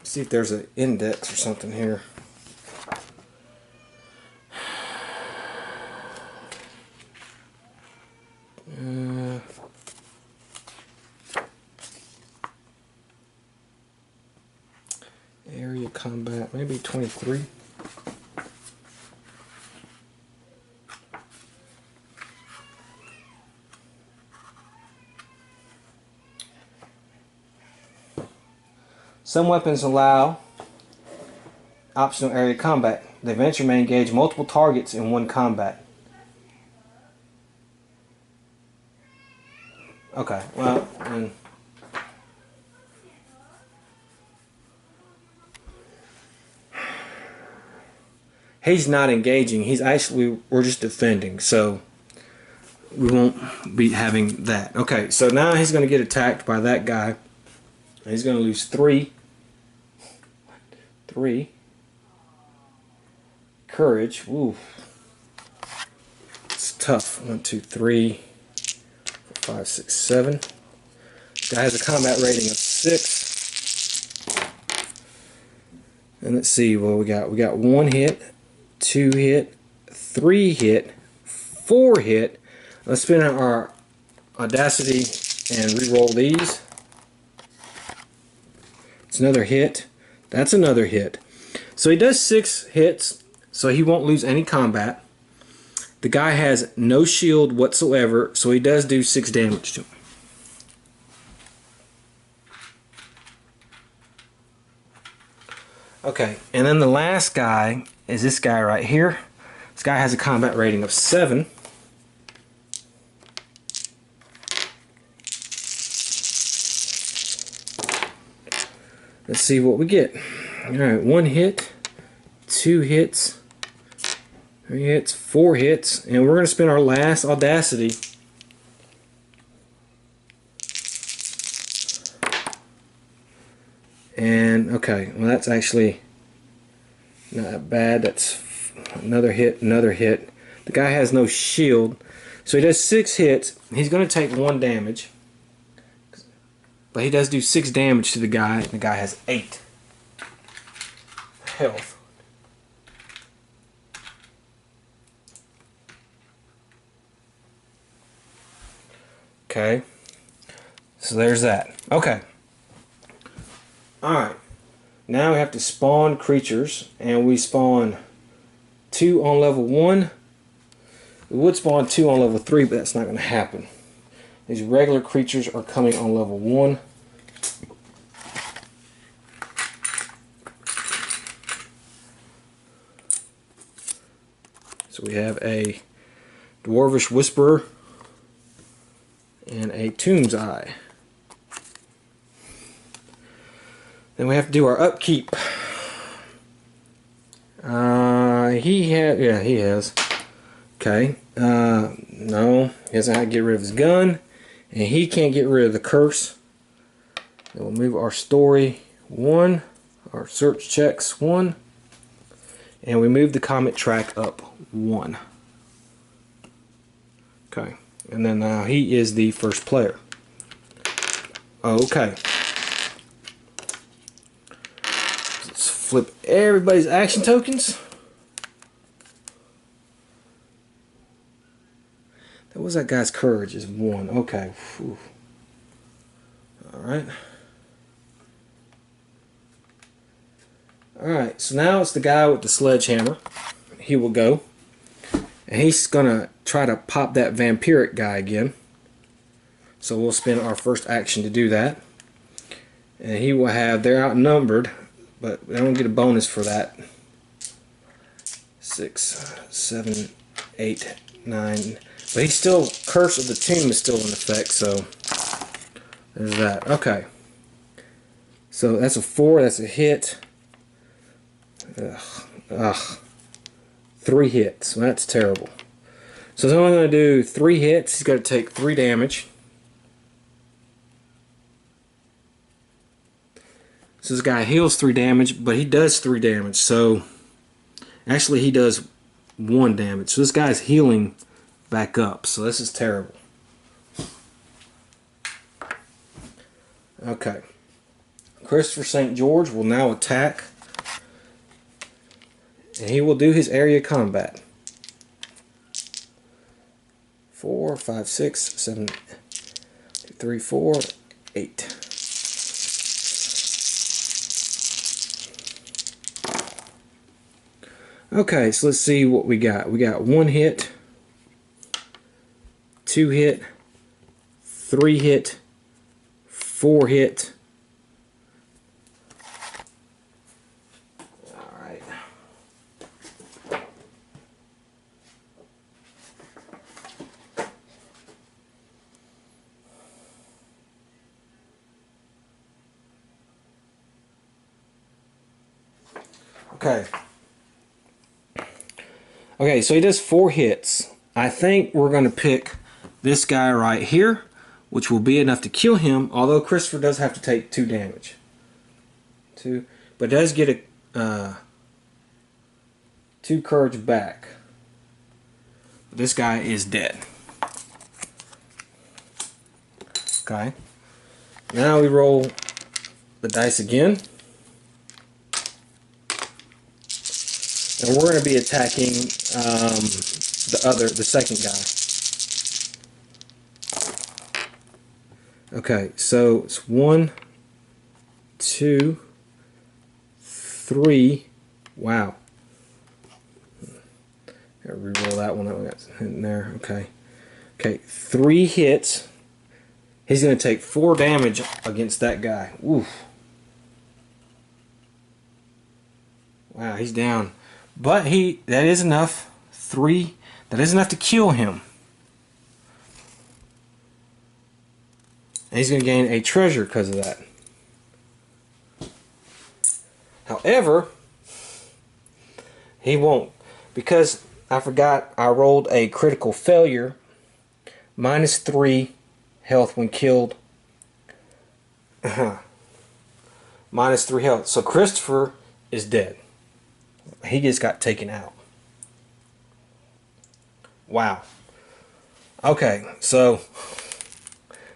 See if there's an index or something here. Area combat, maybe 23. Some weapons allow optional area combat. The adventurer may engage multiple targets in one combat. Okay, well, and he's not engaging. He's actually, we're just defending, so we won't be having that. Okay, so now he's going to get attacked by that guy. He's going to lose 3 courage. Ooh, it's tough. 1, 2, 3, 4, 5, 6, 7. Guy has a combat rating of 6. And let's see what we got. We got 1 hit, 2 hit, 3 hit, 4 hit. Let's spin out our audacity and re-roll these. It's another hit. That's another hit. So he does 6 hits, so he won't lose any combat. The guy has no shield whatsoever, so he does do 6 damage to him. Okay, and then the last guy is this guy right here. This guy has a combat rating of 7. Let's see what we get. Alright, 1 hit, 2 hits, 3 hits, 4 hits, and we're going to spend our last audacity. And, okay, well that's actually not bad. That's another hit, another hit. The guy has no shield, so he does 6 hits. He's going to take 1 damage. But he does do 6 damage to the guy, and the guy has 8 health. Okay. So there's that. Okay. Alright. Now we have to spawn creatures, and we spawn 2 on level 1. We would spawn 2 on level 3, but that's not going to happen. These regular creatures are coming on level 1. So we have a Dwarvish Whisperer and a Tomb's Eye. Then we have to do our upkeep. He has. Okay. No, he doesn't have to get rid of his gun. And he can't get rid of the curse. Then we'll move our story 1, our search checks 1, and we move the comet track up 1. Okay, and then now he is the first player. Okay. Let's flip everybody's action tokens. That was that guy's courage is 1. Okay. Whew. Alright. Alright, so now it's the guy with the sledgehammer. He will go. And he's going to try to pop that vampiric guy again. So we'll spend our first action to do that. And he will have, they're outnumbered, but they don't get a bonus for that. 6, 7, 8, 9. But he's still, Curse of the Tomb is still in effect, so there's that. Okay. So that's a 4. That's a hit. Ugh. 3 hits. Well, that's terrible. So he's only going to do 3 hits. He's got to take 3 damage. So this guy heals 3 damage, but he does 3 damage. So actually he does 1 damage. So this guy's healing back up. So this is terrible. Okay. Christopher St. George will now attack. And he will do his area combat. 4, 5, 6, 7, 3, 4, 8. Okay, so let's see what we got. We got 1 hit, 2 hit, 3 hit, 4 hit. Alright. Okay. Okay, so he does 4 hits. I think we're going to pick this guy right here, which will be enough to kill him, although Christopher does have to take 2 damage. 2, but does get a 2 courage back. This guy is dead. Okay. Now we roll the dice again. And we're going to be attacking the second guy. Okay, so it's 1, 2, 3. Wow. Gotta re-roll that one. That one got in there. Okay. Okay, 3 hits. He's going to take 4 damage against that guy. Oof. Wow, he's down. But that is enough. 3. That is enough to kill him. And he's going to gain a treasure because of that. However, he won't. Because I forgot I rolled a critical failure. -3 health when killed. -3 health. So Christopher is dead. He just got taken out. Wow. Okay, so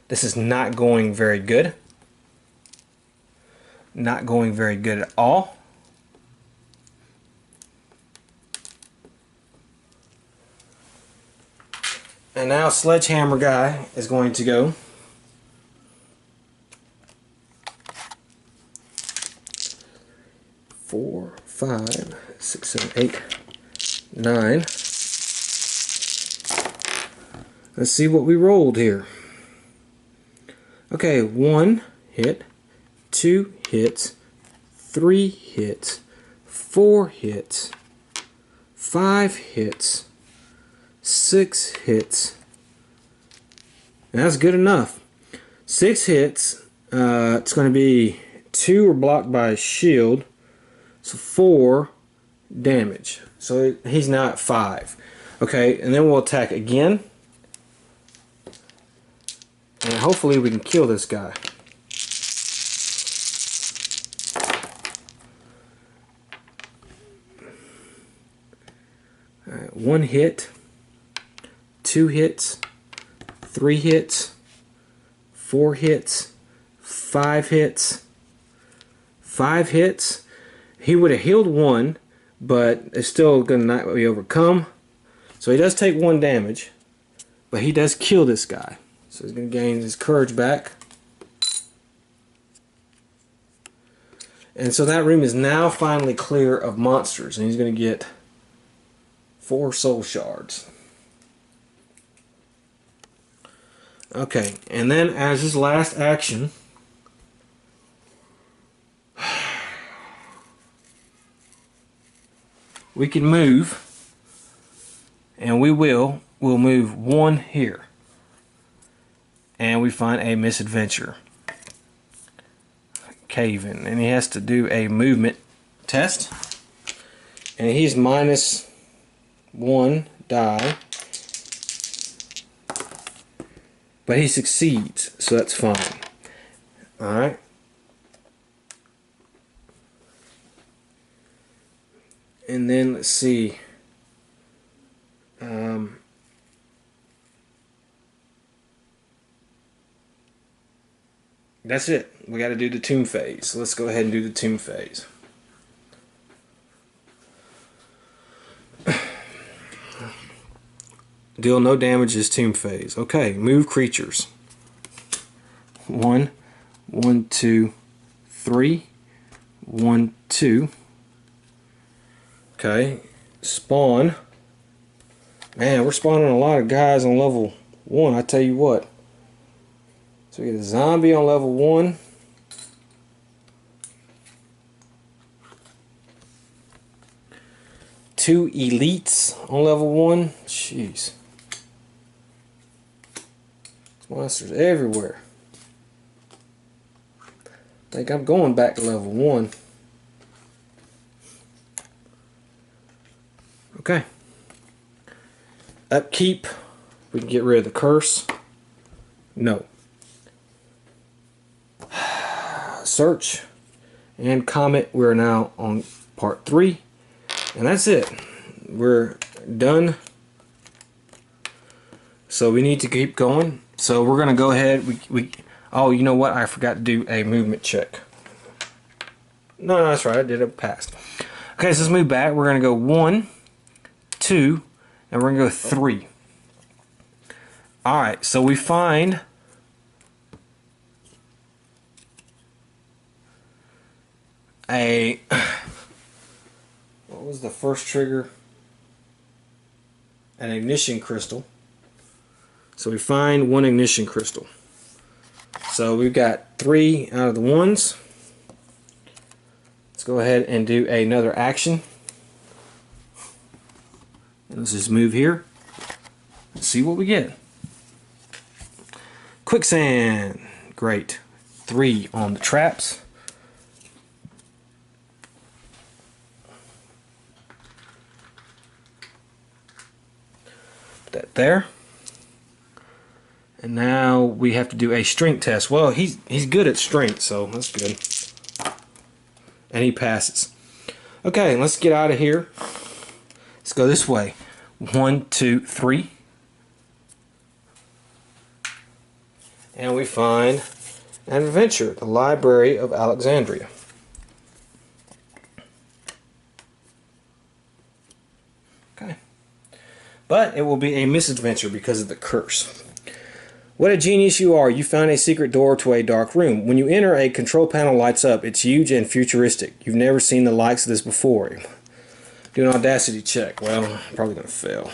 this is not going very good. Not going very good at all. And now Sledgehammer Guy is going to go. Four, 5, 6, 7, 8, 9. Let's see what we rolled here. Okay, 1 hit, 2 hits, 3 hits, 4 hits, 5 hits, 6 hits. And that's good enough. 6 hits. It's going to be 2 are blocked by a shield. So 4 damage. So he's now at 5. Okay, and then we'll attack again. And hopefully we can kill this guy. Alright, 1 hit, 2 hits, 3 hits, 4 hits, 5 hits, 5 hits. He would have healed 1, but it's still going to not be overcome. So he does take 1 damage, but he does kill this guy. So he's going to gain his courage back. And so that room is now finally clear of monsters, and he's going to get 4 soul shards. Okay, and then as his last action, we can move, and we'll move 1 here, and we find a misadventure. cave-in, and he has to do a movement test. And he's -1 die, but he succeeds, so that's fine. Alright. And then let's see. That's it. We got to do the tomb phase. So let's go ahead and do the tomb phase. Deal no damage this tomb phase. Okay, move creatures. 1, 1, 2, 3, 1, 2. Okay, spawn. Man, we're spawning a lot of guys on level 1, I tell you what. So we get a zombie on level 1. Two elites on level 1. Jeez. Monsters everywhere. I think I'm going back to level 1. Okay. Upkeep. We can get rid of the curse. No. Search and comet. We're now on part 3. And that's it. We're done. So we need to keep going. So we're going to go ahead. Oh, you know what? I forgot to do a movement check. No, that's right. I did it past. Okay, so let's move back. We're going to go 1, 2, and we're going to go 3. Alright, so we find a... What was the first trigger? An ignition crystal. So we find 1 ignition crystal. So we've got 3 out of the 1s. Let's go ahead and do another action. And let's just move here. Let's see what we get. Quicksand. Great. 3 on the traps. Put that there. And now we have to do a strength test. Well, he's good at strength, so that's good. And he passes. Okay, let's get out of here. Let's go this way. 1, 2, 3. And we find an adventure, the Library of Alexandria. Okay. But it will be a misadventure because of the curse. What a genius you are. You found a secret door to a dark room. When you enter, a control panel lights up. It's huge and futuristic. You've never seen the likes of this before. Do an audacity check. Well, I'm probably going to fail.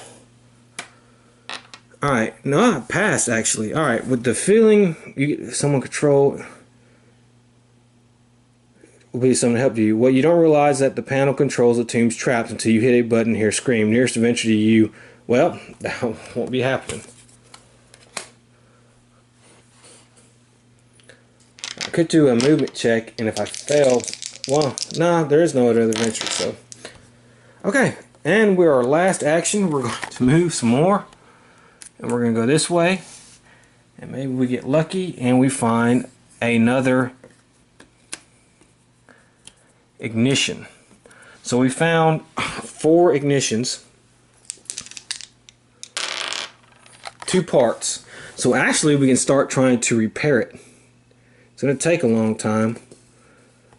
Alright, no, I passed actually. Alright, with the feeling you get someone control will be something to help you. What you don't realize that the panel controls the tomb's traps until you hit a button and hear scream. Nearest adventure to you. Well, that won't be happening. I could do a movement check, and if I fail, well, nah, there is no other adventure, so. Okay, and we're our last action. We're going to move some more, and we're going to go this way, and maybe we get lucky, and we find another ignition. So we found 4 ignitions, 2 parts. So actually, we can start trying to repair it. It's going to take a long time,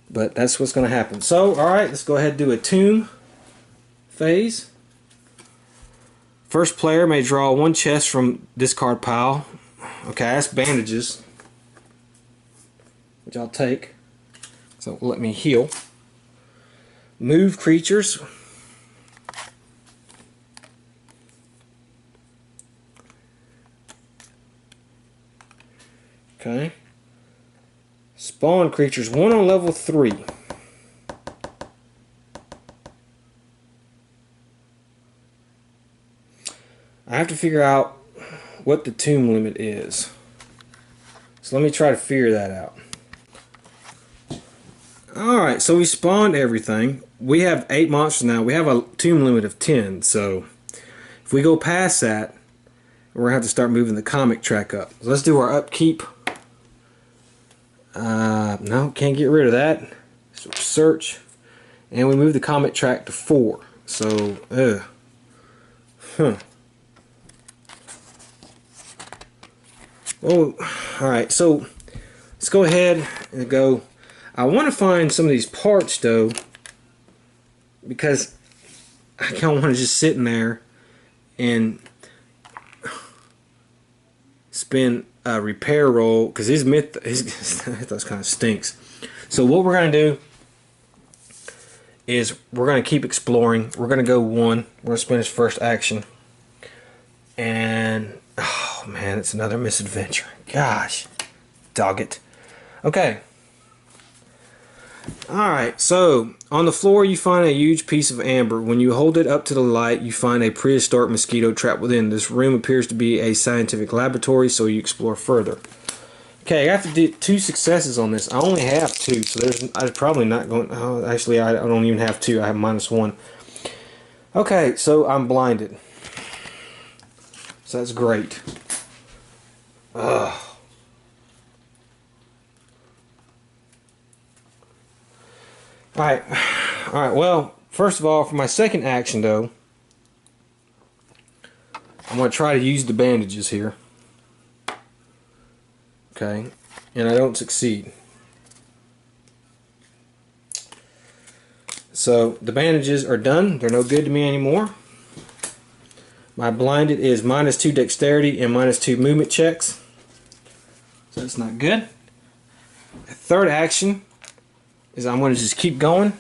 but that's what's going to happen. So, alright, let's go ahead and do a tomb phase. First player may draw 1 chest from discard pile. Okay, that's bandages, which I'll take. So let me heal. Move creatures. Okay. Spawn creatures, 1 on level 3. I have to figure out what the tomb limit is. So let me try to figure that out. Alright, so we spawned everything. We have 8 monsters now. We have a tomb limit of 10, so if we go past that, we're going to have to start moving the comic track up. So let's do our upkeep. No, can't get rid of that. So search. And we move the comic track to 4. So, Oh, alright, so let's go ahead and go. I want to find some of these parts though, because I kind of want to just sit in there and spend a repair roll, because his mythos kind of stinks. So what we're going to do is we're going to keep exploring. We're going to go 1. We're going to spend his first action. And, oh man, it's another misadventure. Gosh, dog it. Okay. Alright, so on the floor you find a huge piece of amber. When you hold it up to the light, you find a prehistoric mosquito trapped within. This room appears to be a scientific laboratory, so you explore further. Okay, I have to do 2 successes on this. I only have 2, so I'm probably not going. Oh, actually, I don't even have 2. I have -1. Okay, so I'm blinded. So that's great. Ugh. Alright, well, first of all, for my second action though, I'm going to try to use the bandages here. Okay, and I don't succeed. So, the bandages are done. They're no good to me anymore. My blinded is -2 dexterity and -2 movement checks. So that's not good. The third action is I'm going to just keep going.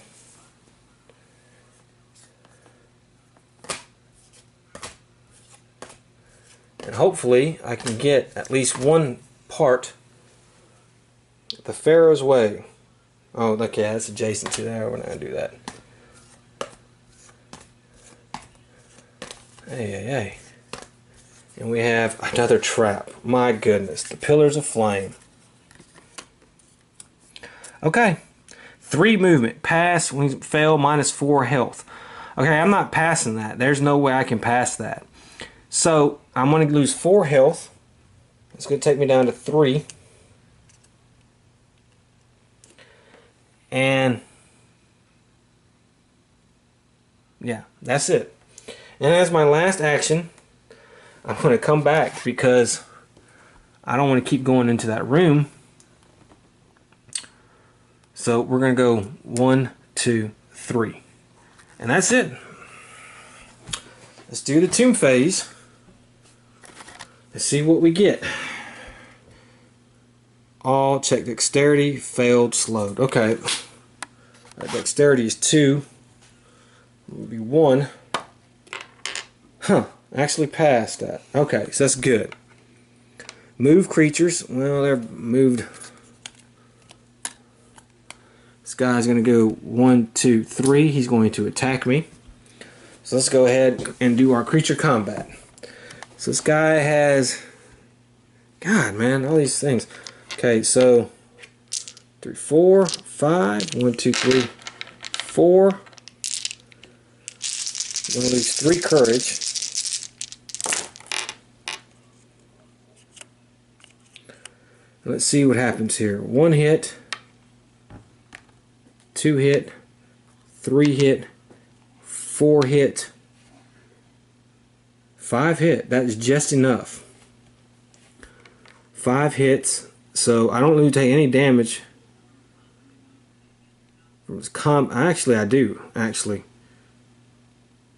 And hopefully I can get at least one part the Pharaoh's Way. Oh, okay, that's adjacent to there. We're not going to do that. Hey. And we have another trap. My goodness, the Pillars of Flame. Okay. 3 movement. Pass when you fail, -4 health. Okay, I'm not passing that. There's no way I can pass that. So, I'm going to lose 4 health. It's going to take me down to 3. And, yeah, that's it. And as my last action, I'm going to come back because I don't want to keep going into that room. So we're going to go 1, 2, 3. And that's it. Let's do the tomb phase. Let's see what we get. All check dexterity, failed, slowed. Okay. Right, dexterity is 2. It will be 1. Huh. Actually passed that. Okay, so that's good. Move creatures. Well, they're moved. This guy's going to go 1, 2, 3. He's going to attack me. So let's go ahead and do our creature combat. So this guy has... God, man, all these things. Okay, so 3, 4, 5. 1, 2, 3, 4. I'm going to lose 3 courage. Let's see what happens here. 1 hit. 2 hit, 3 hit, 4 hit, 5 hit. That is just enough. 5 hits, so I don't really take any damage from his actually, I do. Actually,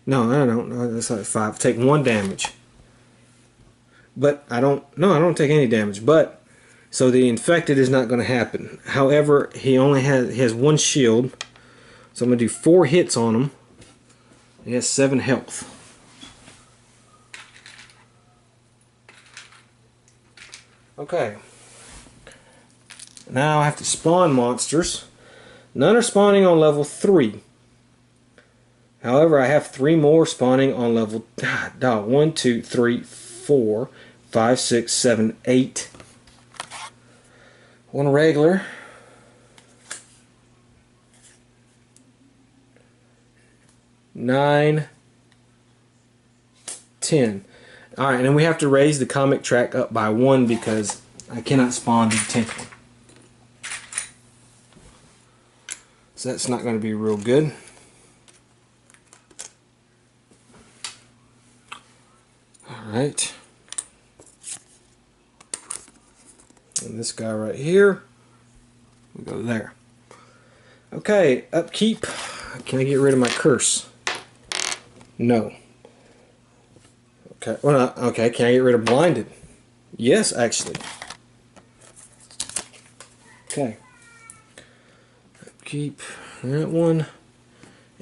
no, I don't. No, that's like 5. Take 1 damage, but I don't. No, I don't take any damage. But so the infected is not going to happen. However, he has 1 shield. So I'm going to do 4 hits on him. He has 7 health. Okay. Now I have to spawn monsters. None are spawning on level 3. However, I have 3 more spawning on level 1, 2, 3, 4, 5, 6, 7, 8. 1 regular. 9, 10. Alright, and then we have to raise the comic track up by 1 because I cannot spawn the 10th one. So that's not going to be real good. Alright. And this guy right here, we go there. Okay, upkeep. Can I get rid of my curse? No. Okay, well, okay, can I get rid of blinded? Yes, actually. Okay. Upkeep that one.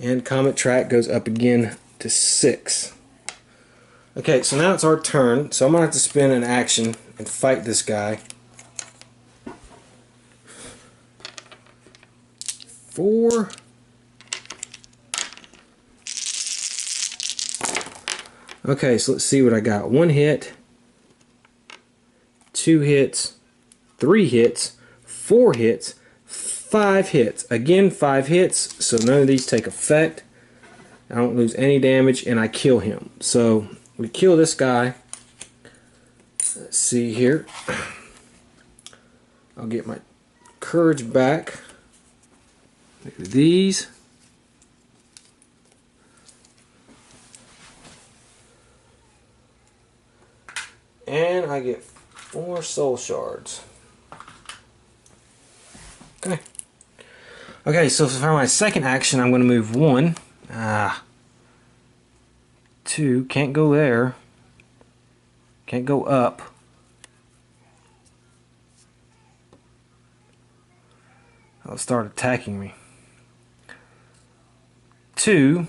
And comet track goes up again to 6. Okay, so now it's our turn, so I'm going to have to spend an action and fight this guy. 4. Okay, so let's see what I got. 1 hit, 2 hits, 3 hits, 4 hits, 5 hits. Again, 5 hits, so none of these take effect. I don't lose any damage, and I kill him. So we kill this guy. Let's see here. I'll get my courage back. Look at these. And I get 4 soul shards. Okay. Okay, so for my second action, I'm going to move 1. 2. Can't go there. Can't go up. They'll start attacking me. 2.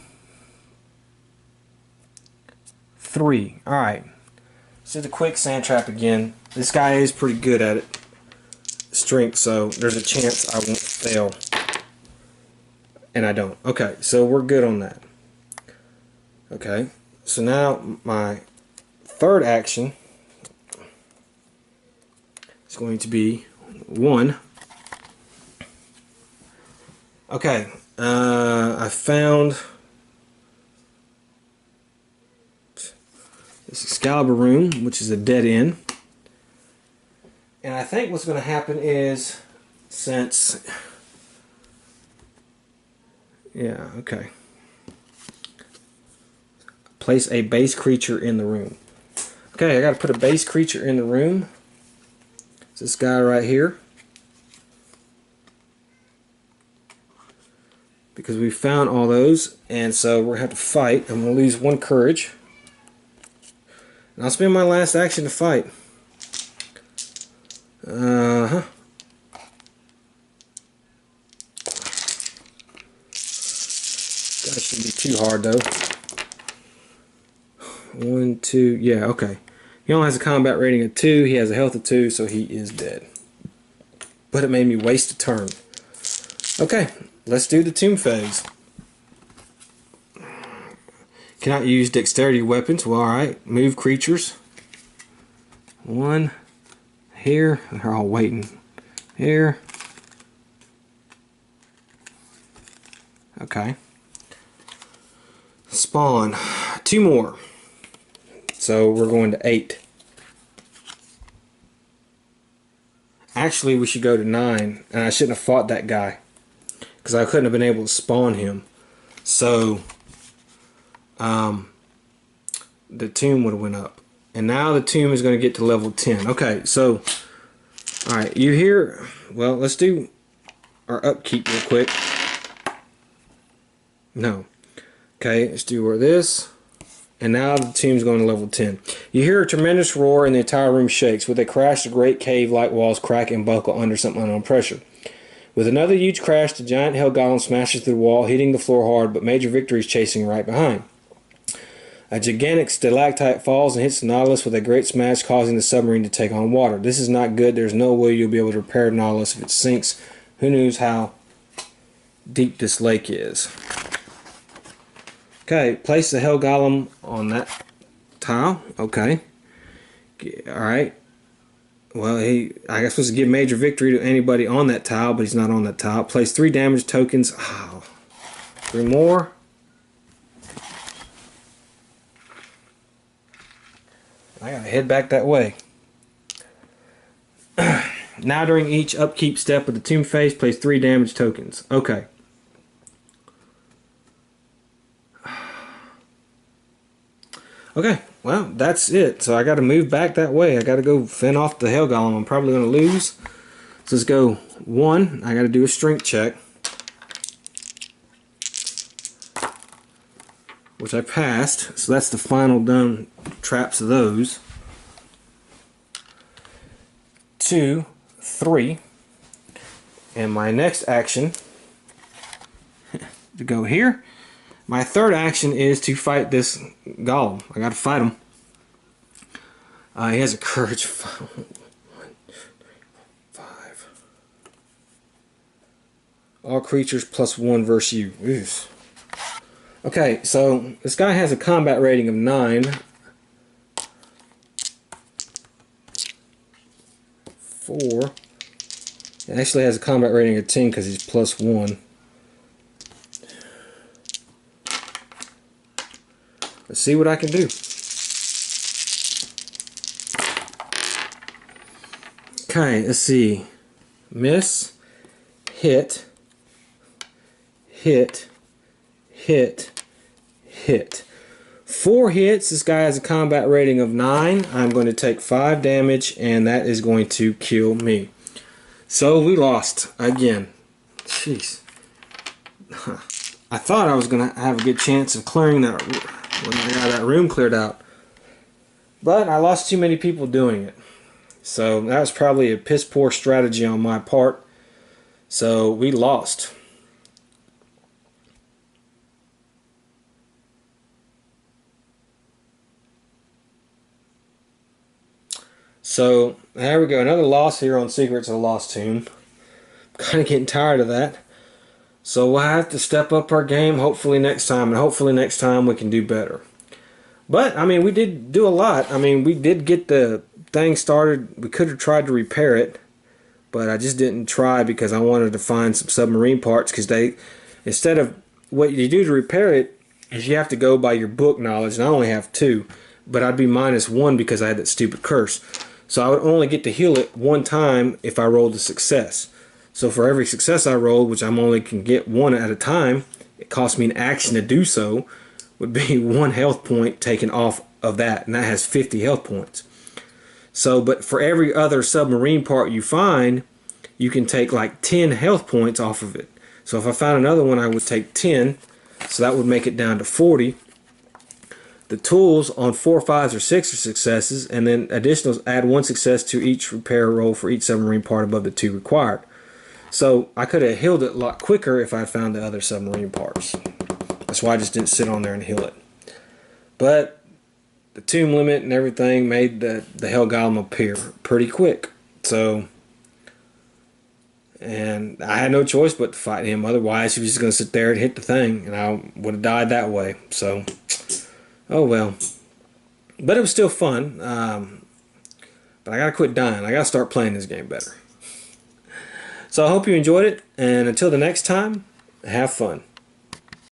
3. Alright. So the quick sand trap again. This guy is pretty good at it. Strength, so there's a chance I won't fail. And I don't. Okay, so we're good on that. Okay, so now my third action is going to be 1. Okay, I found this Excalibur room, which is a dead end. And I think what's going to happen is, since... Yeah, okay. Place a base creature in the room. Okay, I got to put a base creature in the room. It's this guy right here. Because we found all those, and so we're going to have to fight. I'm going to lose 1 courage. And I'll spend my last action to fight. That shouldn't be too hard though. 1, 2, yeah, okay. He only has a combat rating of 2, he has a health of 2, so he is dead. But it made me waste a turn. Okay, let's do the tomb phase. Cannot use dexterity weapons. Well, alright. Move creatures. 1 here. They're all waiting. Here. Okay. Spawn. 2 more. So we're going to 8. Actually, we should go to 9. And I shouldn't have fought that guy, because I couldn't have been able to spawn him. So the tomb would have went up, and now the tomb is going to get to level 10. Okay, so alright, you here. Well, let's do our upkeep real quick. No. Okay, let's do this, and now the tomb's going to level 10. You hear a tremendous roar and the entire room shakes. With a crash, the great cave-like walls crack and buckle under some unknown pressure. With another huge crash, the giant hell golem smashes through the wall, hitting the floor hard, but Major Victory is chasing right behind. A gigantic stalactite falls and hits the Nautilus with a great smash, causing the submarine to take on water. This is not good. There's no way you'll be able to repair the Nautilus if it sinks. Who knows how deep this lake is. Okay, place the hell golem on that tile. Okay. Alright. Well, I guess supposed to give Major Victory to anybody on that tile, but he's not on that tile. Place 3 damage tokens. Oh, 3 more. I gotta head back that way. Now during each upkeep step of the tomb phase, place 3 damage tokens. Okay. Okay, well, that's it. So I gotta move back that way. I gotta go fend off the Hell Golem. I'm probably gonna lose. So let's go 1. I gotta do a strength check, which I passed. So that's the final done traps of those. 2, 3. And my next action to go here. My third action is to fight this golem. I gotta fight him. He has a courage of 1, 2, 3, 4, 5. All creatures +1 versus you. Oof. Okay, so this guy has a combat rating of 9. 4. It actually has a combat rating of 10 because he's +1. Let's see what I can do. Okay, let's see. Miss, hit, hit, hit, hit. 4 hits. This guy has a combat rating of 9. I'm going to take 5 damage, and that is going to kill me. So we lost again. Jeez. I thought I was going to have a good chance of clearing that when I got that room cleared out. But I lost too many people doing it. So that was probably a piss poor strategy on my part. So we lost. So there we go, another loss here on Secrets of the Lost Tomb. Kind of getting tired of that. So we'll have to step up our game hopefully next time, and hopefully next time we can do better. But I mean, we did do a lot. I mean, we did get the thing started. We could have tried to repair it, but I just didn't try because I wanted to find some submarine parts, because they, instead of what you do to repair it is you have to go by your book knowledge, and I only have 2, but I'd be -1 because I had that stupid curse. So I would only get to heal it 1 time if I rolled a success. So for every success I rolled, which I'm only can get 1 at a time, it cost me an action to do so, would be 1 health point taken off of that, and that has 50 health points. So, but for every other submarine part you find, you can take like 10 health points off of it. So if I found another one, I would take 10, so that would make it down to 40. The tools on 4, 5s, or 6 are successes, and then additionals add 1 success to each repair roll for each submarine part above the 2 required. So I could have healed it a lot quicker if I found the other submarine parts. That's why I just didn't sit on there and heal it. But the tomb limit and everything made the Hell Golem appear pretty quick. So, and I had no choice but to fight him. Otherwise, he was just going to sit there and hit the thing, and I would have died that way. So, oh well. But it was still fun. But I got to quit dying. I got to start playing this game better. So I hope you enjoyed it, and until the next time, have fun.